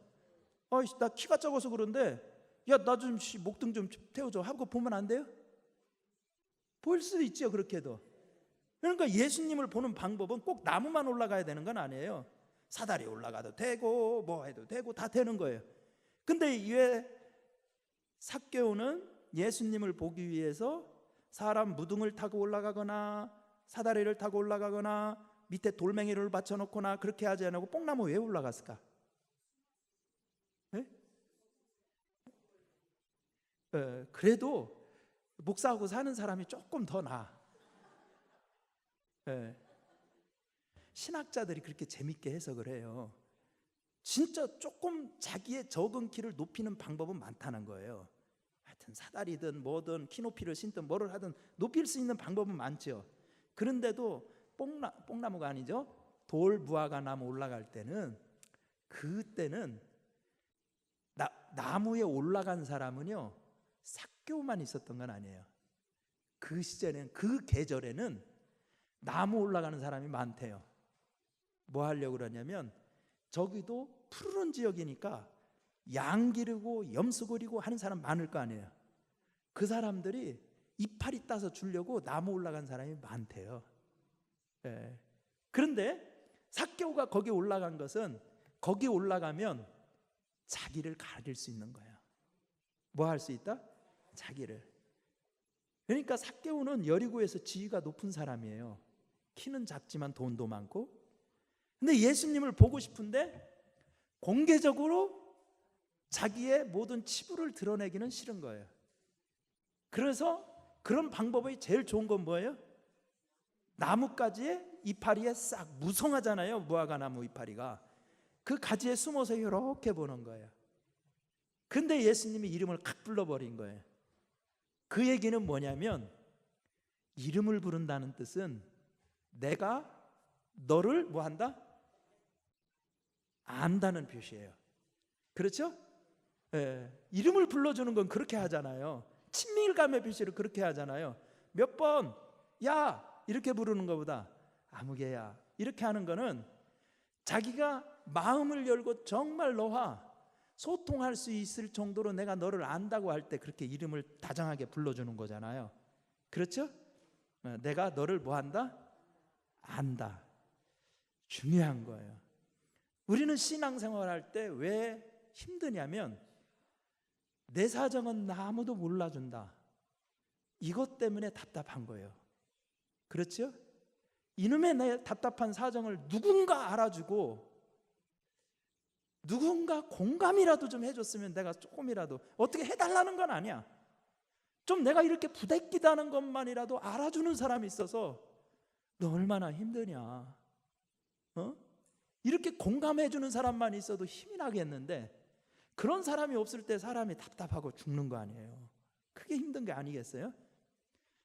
나 키가 작아서 그런데 야 나 좀 목등 좀 태워줘 하고 보면 안 돼요? 볼 수도 있죠. 그렇게도. 그러니까 예수님을 보는 방법은 꼭 나무만 올라가야 되는 건 아니에요. 사다리 올라가도 되고 뭐 해도 되고 다 되는 거예요. 근데 왜 삭개오는 예수님을 보기 위해서 사람 무등을 타고 올라가거나 사다리를 타고 올라가거나 밑에 돌멩이를 받쳐놓거나 그렇게 하지 않고 뽕나무 왜 올라갔을까? 네? 그래도 목사하고 사는 사람이 조금 더 나아. 신학자들이 그렇게 재밌게 해석을 해요. 진짜 조금 자기의 적응키를 높이는 방법은 많다는 거예요. 하여튼 사다리든 뭐든 키높이를 신든 뭐를 하든 높일 수 있는 방법은 많죠. 그런데도 뽕나무가 아니죠. 돌 무화과 나무 올라갈 때는 그때는 나무에 올라간 사람은요 삭개오만 있었던 건 아니에요. 그 시절에는 그 계절에는 나무 올라가는 사람이 많대요. 뭐 하려고 그러냐면 저기도 푸르른 지역이니까 양 기르고 염소 그리고 하는 사람 많을 거 아니에요. 그 사람들이 이파리 따서 주려고 나무 올라간 사람이 많대요. 그런데 삭개오가 거기 올라간 것은 거기 올라가면 자기를 가릴 수 있는 거야. 뭐 할 수 있다? 자기를. 그러니까 삭개오는 여리고에서 지위가 높은 사람이에요. 키는 작지만 돈도 많고. 근데 예수님을 보고 싶은데 공개적으로 자기의 모든 치부를 드러내기는 싫은 거예요. 그래서 그런 방법이 제일 좋은 건 뭐예요? 나뭇가지에 이파리에 싹 무성하잖아요. 무화과 나무 이파리가. 그 가지에 숨어서 이렇게 보는 거예요. 근데 예수님이 이름을 칵 불러버린 거예요. 그 얘기는 뭐냐면 이름을 부른다는 뜻은 내가 너를 뭐 한다? 안다는 표시예요. 그렇죠? 예, 이름을 불러주는 건 그렇게 하잖아요. 친밀감의 표시를 그렇게 하잖아요. 몇 번 야 이렇게 부르는 것보다 아무개야 이렇게 하는 거는 자기가 마음을 열고 정말 너와 소통할 수 있을 정도로 내가 너를 안다고 할 때 그렇게 이름을 다정하게 불러주는 거잖아요. 그렇죠? 내가 너를 뭐 한다? 안다. 중요한 거예요. 우리는 신앙생활 할 때 왜 힘드냐면 내 사정은 아무도 몰라준다. 이것 때문에 답답한 거예요. 그렇죠? 이놈의 내 답답한 사정을 누군가 알아주고 누군가 공감이라도 좀 해줬으면 내가 조금이라도 어떻게 해달라는 건 아니야. 좀 내가 이렇게 부대끼다는 것만이라도 알아주는 사람이 있어서 너 얼마나 힘드냐, 이렇게 공감해주는 사람만 있어도 힘이 나겠는데 그런 사람이 없을 때 사람이 답답하고 죽는 거 아니에요. 그게 힘든 게 아니겠어요?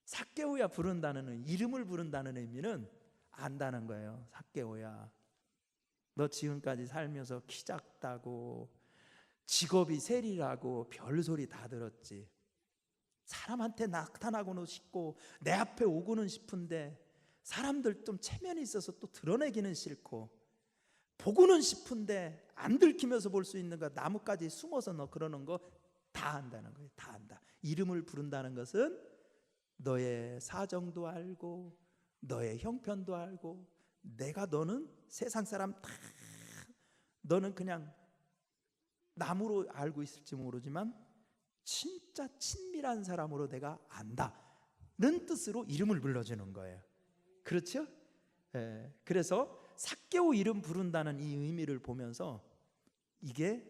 삭개오야 부른다는 이름을 부른다는 의미는 안다는 거예요. 삭개오야, 너 지금까지 살면서 키 작다고 직업이 세리라고 별소리 다 들었지. 사람한테 나타나고는 싶고 내 앞에 오고는 싶은데 사람들 좀 체면이 있어서 또 드러내기는 싫고 보고는 싶은데 안 들키면서 볼 수 있는 거 나뭇가지 숨어서 너 그러는 거 다 안다는 거예요. 다 안다. 이름을 부른다는 것은 너의 사정도 알고 너의 형편도 알고 내가 너는 세상 사람 다 너는 그냥 남으로 알고 있을지 모르지만 진짜 친밀한 사람으로 내가 안다는 뜻으로 이름을 불러주는 거예요. 그렇죠? 그래서 삭개오 이름 부른다는 이 의미를 보면서 이게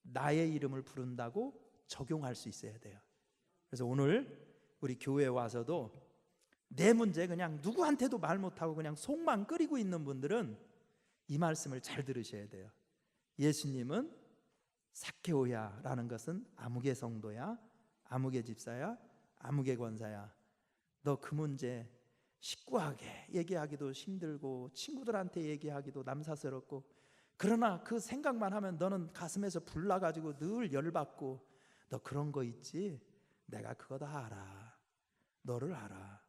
나의 이름을 부른다고 적용할 수 있어야 돼요. 그래서 오늘 우리 교회에 와서도 내 문제 그냥 누구한테도 말 못하고 그냥 속만 끓이고 있는 분들은 이 말씀을 잘 들으셔야 돼요. 예수님은 삭개오야 라는 것은 아무개 성도야, 아무개 집사야, 아무개 권사야. 너 그 문제 식구하게 얘기하기도 힘들고 친구들한테 얘기하기도 남사스럽고 그러나 그 생각만 하면 너는 가슴에서 불 나가지고 늘 열받고 너 그런 거 있지? 내가 그거 다 알아. 너를 알아.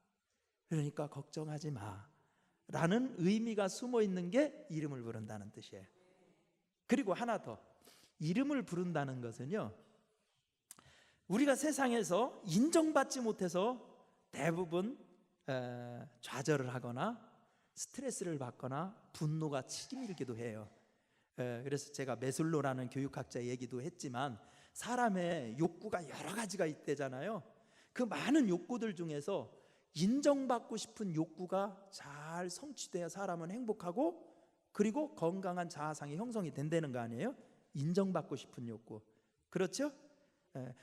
그러니까 걱정하지 마 라는 의미가 숨어 있는 게 이름을 부른다는 뜻이에요. 그리고 하나 더, 이름을 부른다는 것은요, 우리가 세상에서 인정받지 못해서 대부분 좌절을 하거나 스트레스를 받거나 분노가 치밀기도 해요. 그래서 제가 메슬로라는 교육학자 얘기도 했지만 사람의 욕구가 여러 가지가 있대잖아요. 그 많은 욕구들 중에서 인정받고 싶은 욕구가 잘 성취돼야 사람은 행복하고 그리고 건강한 자아상이 형성이 된다는 거 아니에요? 인정받고 싶은 욕구. 그렇죠?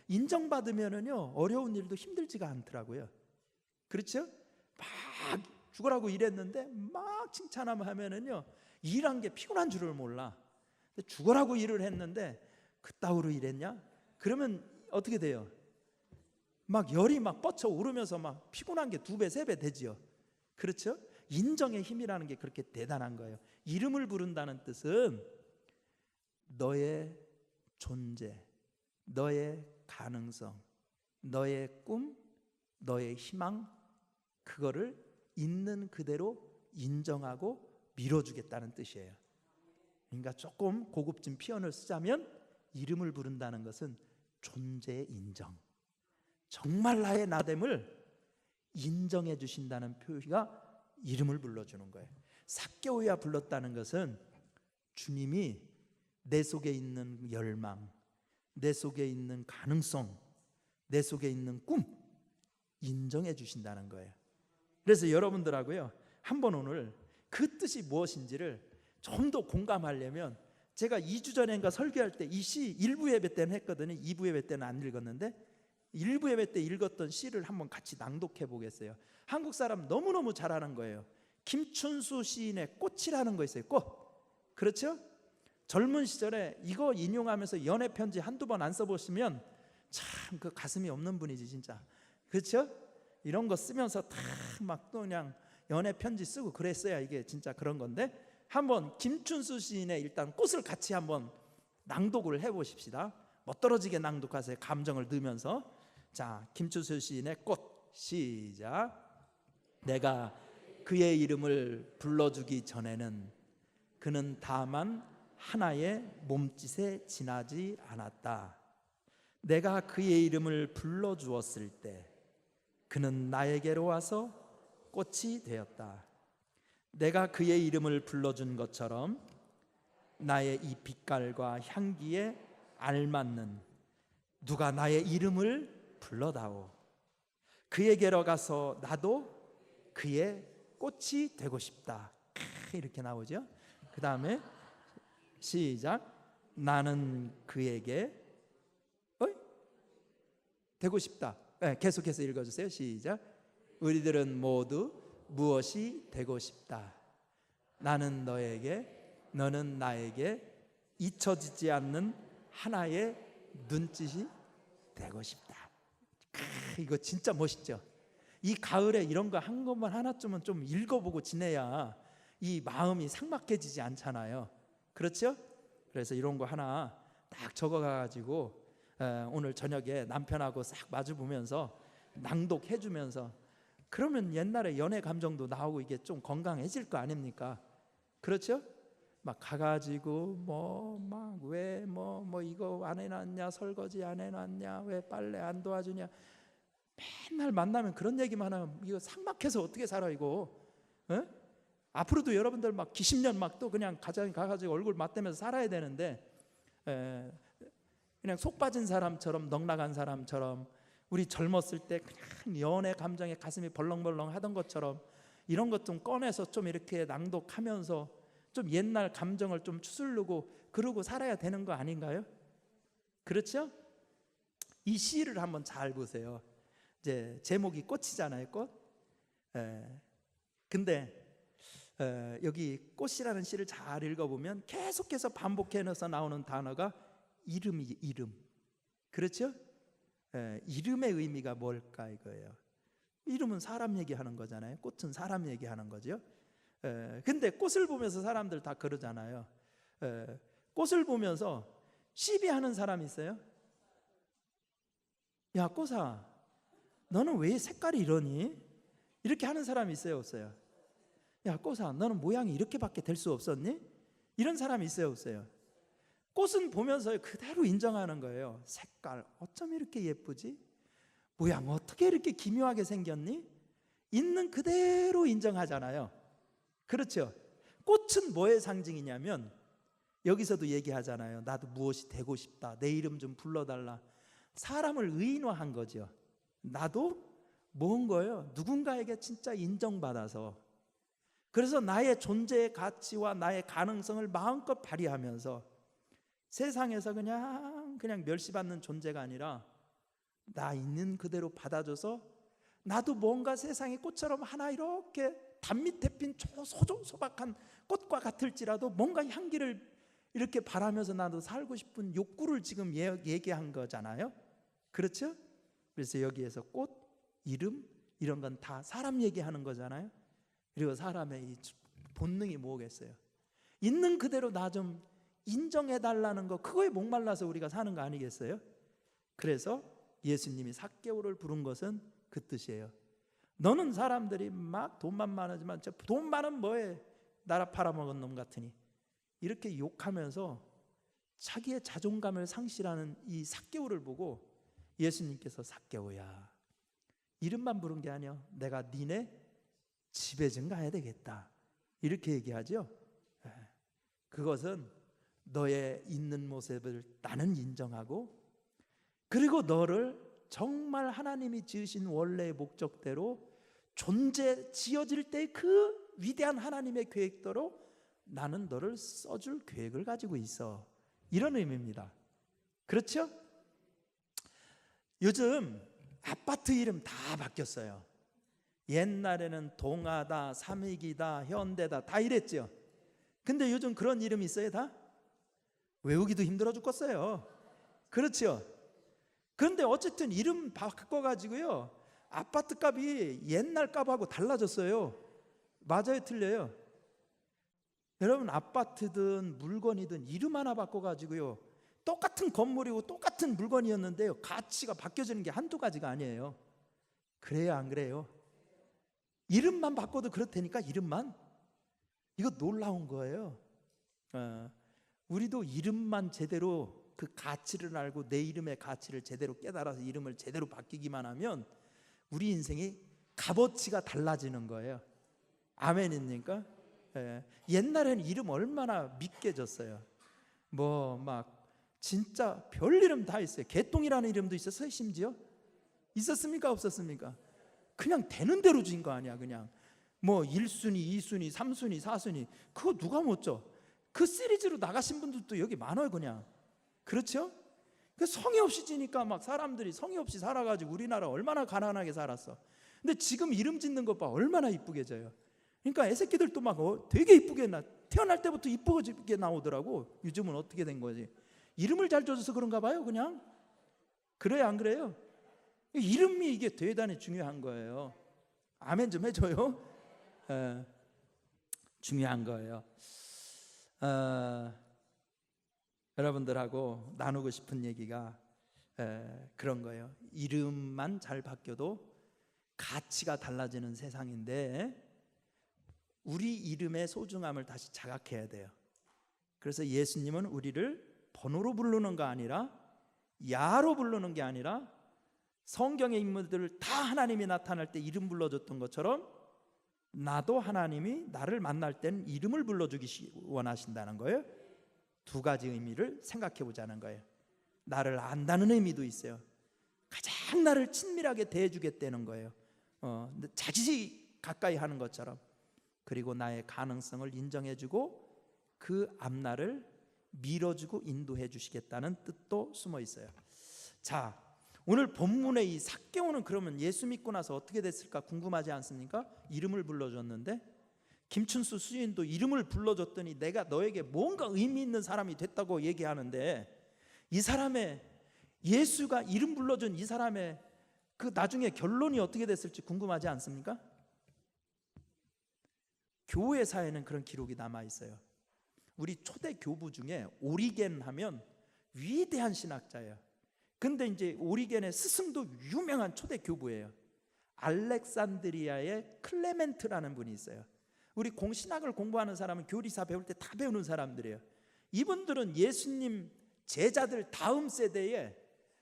인정받으면은요 어려운 일도 힘들지가 않더라고요. 그렇죠? 막 죽으라고 일했는데 막 칭찬하면 하면은요 일한 게 피곤한 줄을 몰라. 죽으라고 일을 했는데 그따위로 일했냐? 그러면 어떻게 돼요? 막 열이 막 뻗쳐 오르면서 막 피곤한 게 2배, 3배 되지요. 그렇죠? 인정의 힘이라는 게 그렇게 대단한 거예요. 이름을 부른다는 뜻은 너의 존재, 너의 가능성, 너의 꿈, 너의 희망, 그거를 있는 그대로 인정하고 밀어주겠다는 뜻이에요. 그러니까 조금 고급진 표현을 쓰자면 이름을 부른다는 것은 존재의 인정, 정말 나의 나됨을 인정해 주신다는 표시가 이름을 불러주는 거예요. 삭개오야 불렀다는 것은 주님이 내 속에 있는 열망, 내 속에 있는 가능성, 내 속에 있는 꿈 인정해 주신다는 거예요. 그래서 여러분들하고요 한번 오늘 그 뜻이 무엇인지를 좀 더 공감하려면, 제가 2주 전인가 설교할 때 이 시 1부 예배 때는 했거든요. 2부 예배 때는 안 읽었는데 1부 예배 때 읽었던 시를 한번 같이 낭독해 보겠어요. 한국 사람 너무너무 잘하는 거예요. 김춘수 시인의 꽃이라는 거 있어요. 꽃. 그렇죠? 젊은 시절에 이거 인용하면서 연애 편지 한두 번 안 써보시면 참 그 가슴이 없는 분이지 진짜. 그렇죠? 이런 거 쓰면서 다 막 또 그냥 연애 편지 쓰고 그랬어야 이게 진짜 그런 건데, 한번 김춘수 시인의 일단 꽃을 같이 한번 낭독을 해보십시다. 멋떨어지게 낭독하세요. 감정을 넣으면서. 자, 김춘수 시인의 꽃 시작. 내가 그의 이름을 불러주기 전에는 그는 다만 하나의 몸짓에 지나지 않았다. 내가 그의 이름을 불러주었을 때 그는 나에게로 와서 꽃이 되었다. 내가 그의 이름을 불러준 것처럼 나의 이 빛깔과 향기에 알맞는 누가 나의 이름을 불러다오. 그에게로 가서 나도 그의 꽃이 되고 싶다. 이렇게 나오죠. 그 다음에 시작. 나는 그에게 되고 싶다. 네, 계속해서 읽어주세요. 시작. 우리들은 모두 무엇이 되고 싶다. 나는 너에게, 너는 나에게 잊혀지지 않는 하나의 눈짓이 되고 싶다. 이거 진짜 멋있죠. 이 가을에 이런 거 한 것만 하나쯤은 좀 읽어보고 지내야 이 마음이 삭막해지지 않잖아요. 그렇죠? 그래서 이런 거 하나 딱 적어가지고 오늘 저녁에 남편하고 싹 마주보면서 낭독해주면서, 그러면 옛날에 연애 감정도 나오고 이게 좀 건강해질 거 아닙니까? 그렇죠? 막 가가지고 왜 이거 안 해놨냐, 설거지 안 해놨냐, 왜 빨래 안 도와주냐, 맨날 만나면 그런 얘기만 하면 이거 삭막해서 어떻게 살아 이거? 에? 앞으로도 여러분들 막 기십년 막 또 그냥 가가지고 얼굴 맞대면서 살아야 되는데, 그냥 속 빠진 사람처럼, 넉나간 사람처럼, 우리 젊었을 때 그냥 연애 감정에 가슴이 벌렁벌렁 하던 것처럼 이런 것 좀 꺼내서 좀 이렇게 낭독하면서 좀 옛날 감정을 좀 추스르고 그러고 살아야 되는 거 아닌가요? 그렇죠? 이 시를 한번 잘 보세요. 이제 제목이 꽃이잖아요, 꽃. 근데 여기 꽃이라는 시를 잘 읽어보면 계속해서 반복해서 나오는 단어가 이름이 이름. 그렇죠? 이름의 의미가 뭘까 이거예요. 이름은 사람 얘기하는 거잖아요. 꽃은 사람 얘기하는 거죠. 근데 꽃을 보면서 사람들 다 그러잖아요. 꽃을 보면서 시비하는 사람 있어요? 야 꽃아, 너는 왜 색깔이 이러니? 이렇게 하는 사람이 있어요, 없어요? 야 꽃아, 너는 모양이 이렇게밖에 될 수 없었니? 이런 사람이 있어요, 없어요? 꽃은 보면서 그대로 인정하는 거예요. 색깔 어쩜 이렇게 예쁘지? 모양 어떻게 이렇게 기묘하게 생겼니? 있는 그대로 인정하잖아요. 그렇죠? 꽃은 뭐의 상징이냐면, 여기서도 얘기하잖아요. 나도 무엇이 되고 싶다. 내 이름 좀 불러달라. 사람을 의인화한 거죠. 나도 뭔 거예요? 누군가에게 진짜 인정받아서, 그래서 나의 존재의 가치와 나의 가능성을 마음껏 발휘하면서 세상에서 그냥 멸시받는 존재가 아니라 나 있는 그대로 받아줘서 나도 뭔가 세상의 꽃처럼 하나 이렇게 단밑에 핀 소박한 꽃과 같을지라도 뭔가 향기를 이렇게 바라면서 나도 살고 싶은 욕구를 지금 얘기한 거잖아요. 그렇죠? 그래서 여기에서 꽃, 이름 이런 건 다 사람 얘기하는 거잖아요. 그리고 사람의 이 본능이 뭐겠어요? 있는 그대로 나 좀 인정해달라는 거, 그거에 목말라서 우리가 사는 거 아니겠어요? 그래서 예수님이 삭개오를 부른 것은 그 뜻이에요. 너는 사람들이 막 돈만 많으지만 저 돈 많은 뭐해, 나라 팔아먹은 놈 같으니, 이렇게 욕하면서 자기의 자존감을 상실하는 이 삭개오를 보고 예수님께서 삭개오야, 이름만 부른 게 아니야, 내가 니네 집에 좀 가야 되겠다, 이렇게 얘기하죠. 그것은 너의 있는 모습을 나는 인정하고, 그리고 너를 정말 하나님이 지으신 원래의 목적대로 지어질 때 그 위대한 하나님의 계획대로 나는 너를 써줄 계획을 가지고 있어. 이런 의미입니다. 그렇죠? 요즘 아파트 이름 다 바뀌었어요. 옛날에는 동아다, 삼익이다, 현대다 다 이랬죠. 근데 요즘 그런 이름이 있어요 다? 외우기도 힘들어 죽겠어요. 그렇죠? 그런데 어쨌든 이름 바꿔가지고요, 아파트 값이 옛날 값하고 달라졌어요. 맞아요, 틀려요? 여러분, 아파트든 물건이든 이름 하나 바꿔가지고요, 똑같은 건물이고 똑같은 물건이었는데요, 가치가 바뀌어지는 게 한두 가지가 아니에요. 그래요, 안 그래요? 이름만 바꿔도 그렇다니까. 이름만. 이거 놀라운 거예요. 우리도 이름만 제대로 그 가치를 알고 내 이름의 가치를 제대로 깨달아서 이름을 제대로 바뀌기만 하면 우리 인생이 값어치가 달라지는 거예요. 아멘입니까? 옛날에는 이름 얼마나 믿겨졌어요. 뭐 막 진짜 별 이름 다 있어요. 개똥이라는 이름도 있었어요. 심지어 있었습니까? 없었습니까? 그냥 되는 대로 지은 거 아니야. 그냥 뭐 1순위, 2순위, 3순위, 4순위 그거 누가 못 줘? 그 시리즈로 나가신 분들도 여기 많아요. 그냥. 그렇죠? 그 성의 없이 지니까 막 사람들이 성의 없이 살아가지고 우리나라 얼마나 가난하게 살았어. 근데 지금 이름 짓는 것 봐. 얼마나 이쁘게 져요. 그러니까 애새끼들도 막 되게 이쁘게 태어날 때부터 이쁘게 나오더라고. 요즘은 어떻게 된 거지? 이름을 잘 줘서 그런가 봐요. 그냥. 그래요, 안 그래요? 이름이 이게 대단히 중요한 거예요. 아멘 좀 해줘요. 중요한 거예요. 여러분들하고 나누고 싶은 얘기가 그런 거예요. 이름만 잘 바뀌어도 가치가 달라지는 세상인데 우리 이름의 소중함을 다시 자각해야 돼요. 그래서 예수님은 우리를 번호로 부르는 거 아니라 야로 부르는 게 아니라 성경의 인물들을 다 하나님이 나타날 때 이름 불러줬던 것처럼 나도 하나님이 나를 만날 때는 이름을 불러주기 원하신다는 거예요. 두 가지 의미를 생각해 보자는 거예요. 나를 안다는 의미도 있어요. 가장 나를 친밀하게 대해주겠다는 거예요. 자칫이 가까이 하는 것처럼. 그리고 나의 가능성을 인정해주고 그 앞날을 밀어주고 인도해 주시겠다는 뜻도 숨어 있어요. 자, 오늘 본문의 이 삭개오는 그러면 예수 믿고 나서 어떻게 됐을까 궁금하지 않습니까? 이름을 불러줬는데 김춘수 수인도 이름을 불러줬더니 내가 너에게 뭔가 의미 있는 사람이 됐다고 얘기하는데 이 사람의 예수가 이름 불러준 이 사람의 그 나중에 결론이 어떻게 됐을지 궁금하지 않습니까? 교회사에는 그런 기록이 남아 있어요. 우리 초대 교부 중에 오리겐 하면 위대한 신학자예요. 근데 이제 오리겐의 스승도 유명한 초대 교부예요. 알렉산드리아의 클레멘트라는 분이 있어요. 우리 공신학을 공부하는 사람은 교리사 배울 때 다 배우는 사람들이에요. 이분들은 예수님 제자들 다음 세대에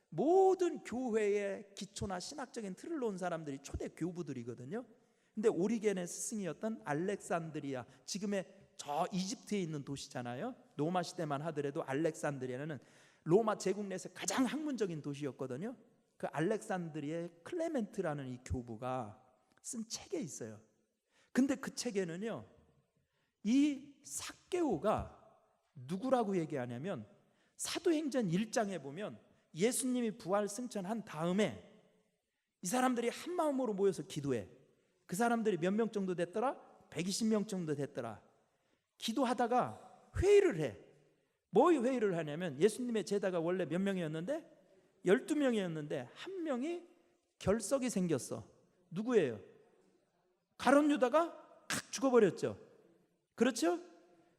모든 교회의 기초나 신학적인 틀을 놓은 사람들이 초대 교부들이거든요. 근데 오리겐의 스승이었던 알렉산드리아, 지금의 저 이집트에 있는 도시잖아요. 로마 시대만 하더라도 알렉산드리아는 로마 제국 내에서 가장 학문적인 도시였거든요. 그 알렉산드리아의 클레멘트라는 이 교부가 쓴 책에 있어요. 근데 그 책에는요, 이 삭개오가 누구라고 얘기하냐면 사도행전 1장에 보면 예수님이 부활 승천한 다음에 이 사람들이 한 마음으로 모여서 기도해. 그 사람들이 몇 명 정도 됐더라? 120명 정도 됐더라. 기도하다가 회의를 해. 뭐 회의를 하냐면 예수님의 제자가 원래 몇 명이었는데 12명이었는데 한 명이 결석이 생겼어. 누구예요? 가룟 유다가 칵 죽어버렸죠. 그렇죠?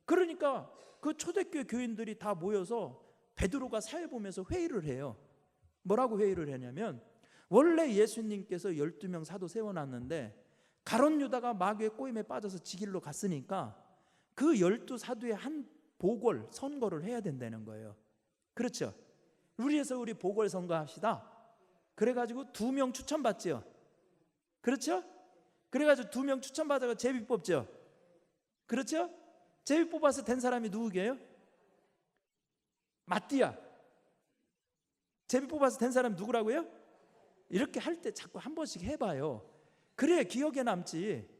그러니까 그 초대교회 교인들이 다 모여서 베드로가 사회 보면서 회의를 해요. 뭐라고 회의를 하냐면 원래 예수님께서 12명 사도 세워놨는데 가룟 유다가 마귀의 꼬임에 빠져서 지길로 갔으니까 그 12사도의 한 보궐 선거를 해야 된다는 거예요. 그렇죠? 우리에서 우리 보궐 선거합시다. 그래가지고 2명 추천받죠. 그렇죠? 그래가지고 2명 추천받아서 제비 뽑죠. 그렇죠? 제비 뽑아서 된 사람이 누구게요? 마띠아. 제비 뽑아서 된 사람 누구라고요? 이렇게 할 때 자꾸 한 번씩 해봐요. 그래야 기억에 남지.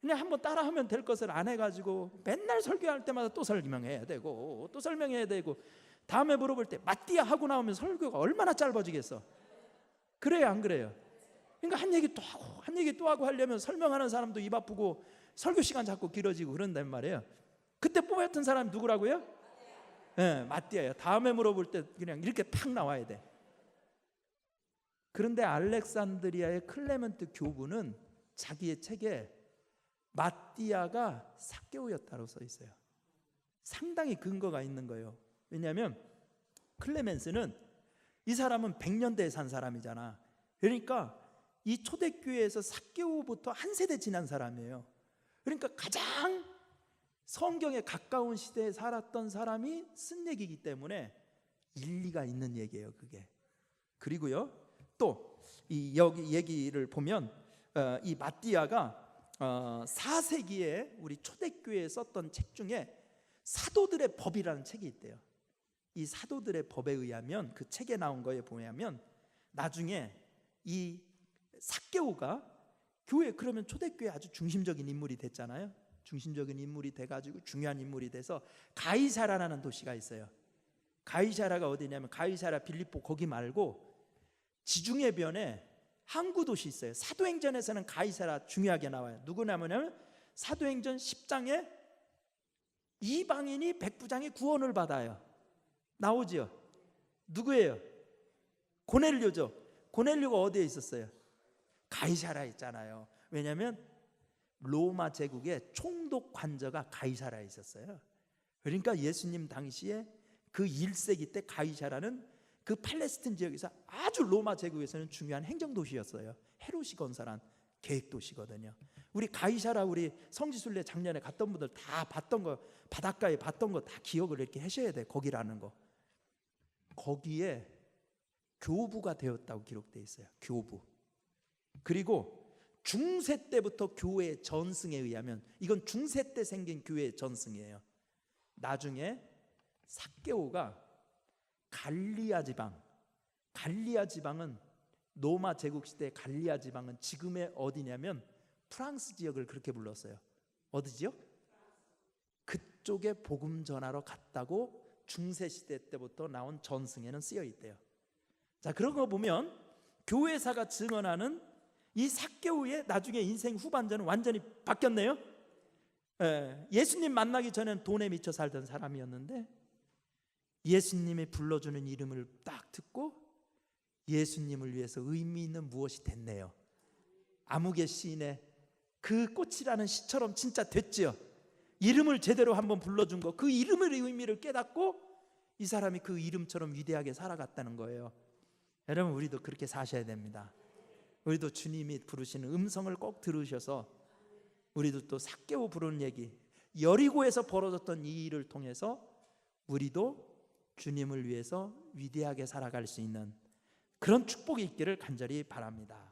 그냥 한번 따라하면 될 것을 안 해가지고 맨날 설교할 때마다 또 설명해야 되고 또 설명해야 되고 다음에 물어볼 때 마띠아 하고 나오면 설교가 얼마나 짧아지겠어. 그래요 안 그래요? 그러니까 한 얘기 또 하고 한 얘기 또 하고 하려면 설명하는 사람도 입 아프고 설교 시간 자꾸 길어지고 그런단 말이에요. 그때 뽑았던 사람이 누구라고요? 네, 마띠아예요. 다음에 물어볼 때 그냥 이렇게 팍 나와야 돼. 그런데 알렉산드리아의 클레멘트 교부는 자기의 책에 마띠아가 삭개오였다고 써 있어요. 상당히 근거가 있는 거예요. 왜냐하면 클레멘스는 이 사람은 100년대에 산 사람이잖아. 그러니까 이 초대교회에서 삭개오부터 한 세대 지난 사람이에요. 그러니까 가장 성경에 가까운 시대에 살았던 사람이 쓴 얘기이기 때문에 일리가 있는 얘기예요 그게. 그리고요 또 이 여기 얘기를 보면 이 마띠아가 4세기에 우리 초대교회에 썼던 책 중에 사도들의 법이라는 책이 있대요. 이 사도들의 법에 의하면 그 책에 나온 거에 보면 나중에 이 삭개오가 교회 그러면 초대교회 아주 중심적인 인물이 됐잖아요. 중심적인 인물이 돼가지고 중요한 인물이 돼서 가이사라라는 도시가 있어요. 가이사라가 어디냐면 가이사라 빌립보 거기 말고 지중해변에 항구 도시 있어요. 사도행전에서는 가이사라 중요하게 나와요. 누구냐면 사도행전 10장에 이방인이 백부장의 구원을 받아요. 나오죠. 누구예요? 고넬료죠. 고넬료가 어디에 있었어요? 가이사라에 있잖아요. 왜냐하면 로마 제국의 총독 관저가 가이사라에 있었어요. 그러니까 예수님 당시에 그 1세기 때 가이사라는 그 팔레스틴 지역에서 아주 로마 제국에서는 중요한 행정도시였어요. 헤롯이 건설한 계획도시거든요. 우리 가이사라 우리 성지순례 작년에 갔던 분들 다 봤던 거, 바닷가에 봤던 거 다 기억을 이렇게 하셔야 돼. 거기라는 거. 거기에 교부가 되었다고 기록되어 있어요. 교부. 그리고 중세 때부터 교회의 전승에 의하면, 이건 중세 때 생긴 교회의 전승이에요. 나중에 삭개오가 갈리아 지방은 로마 제국 시대 갈리아 지방은 지금의 어디냐면 프랑스 지역을 그렇게 불렀어요. 어디 지역? 그쪽에 복음 전하러 갔다고 중세 시대 때부터 나온 전승에는 쓰여 있대요. 자, 그런 거 보면 교회사가 증언하는 이 삭개오의 나중에 인생 후반전은 완전히 바뀌었네요. 예수님 만나기 전엔 돈에 미쳐 살던 사람이었는데 예수님이 불러주는 이름을 딱 듣고 예수님을 위해서 의미 있는 무엇이 됐네요. 아무개 시인의 그 꽃이라는 시처럼 진짜 됐지요. 이름을 제대로 한번 불러준 거, 그 이름의 의미를 깨닫고 이 사람이 그 이름처럼 위대하게 살아갔다는 거예요. 여러분, 우리도 그렇게 사셔야 됩니다. 우리도 주님이 부르시는 음성을 꼭 들으셔서 우리도 또 삭개오 부르는 얘기, 여리고에서 벌어졌던 이 일을 통해서 우리도 주님을 위해서 위대하게 살아갈 수 있는 그런 축복이 있기를 간절히 바랍니다.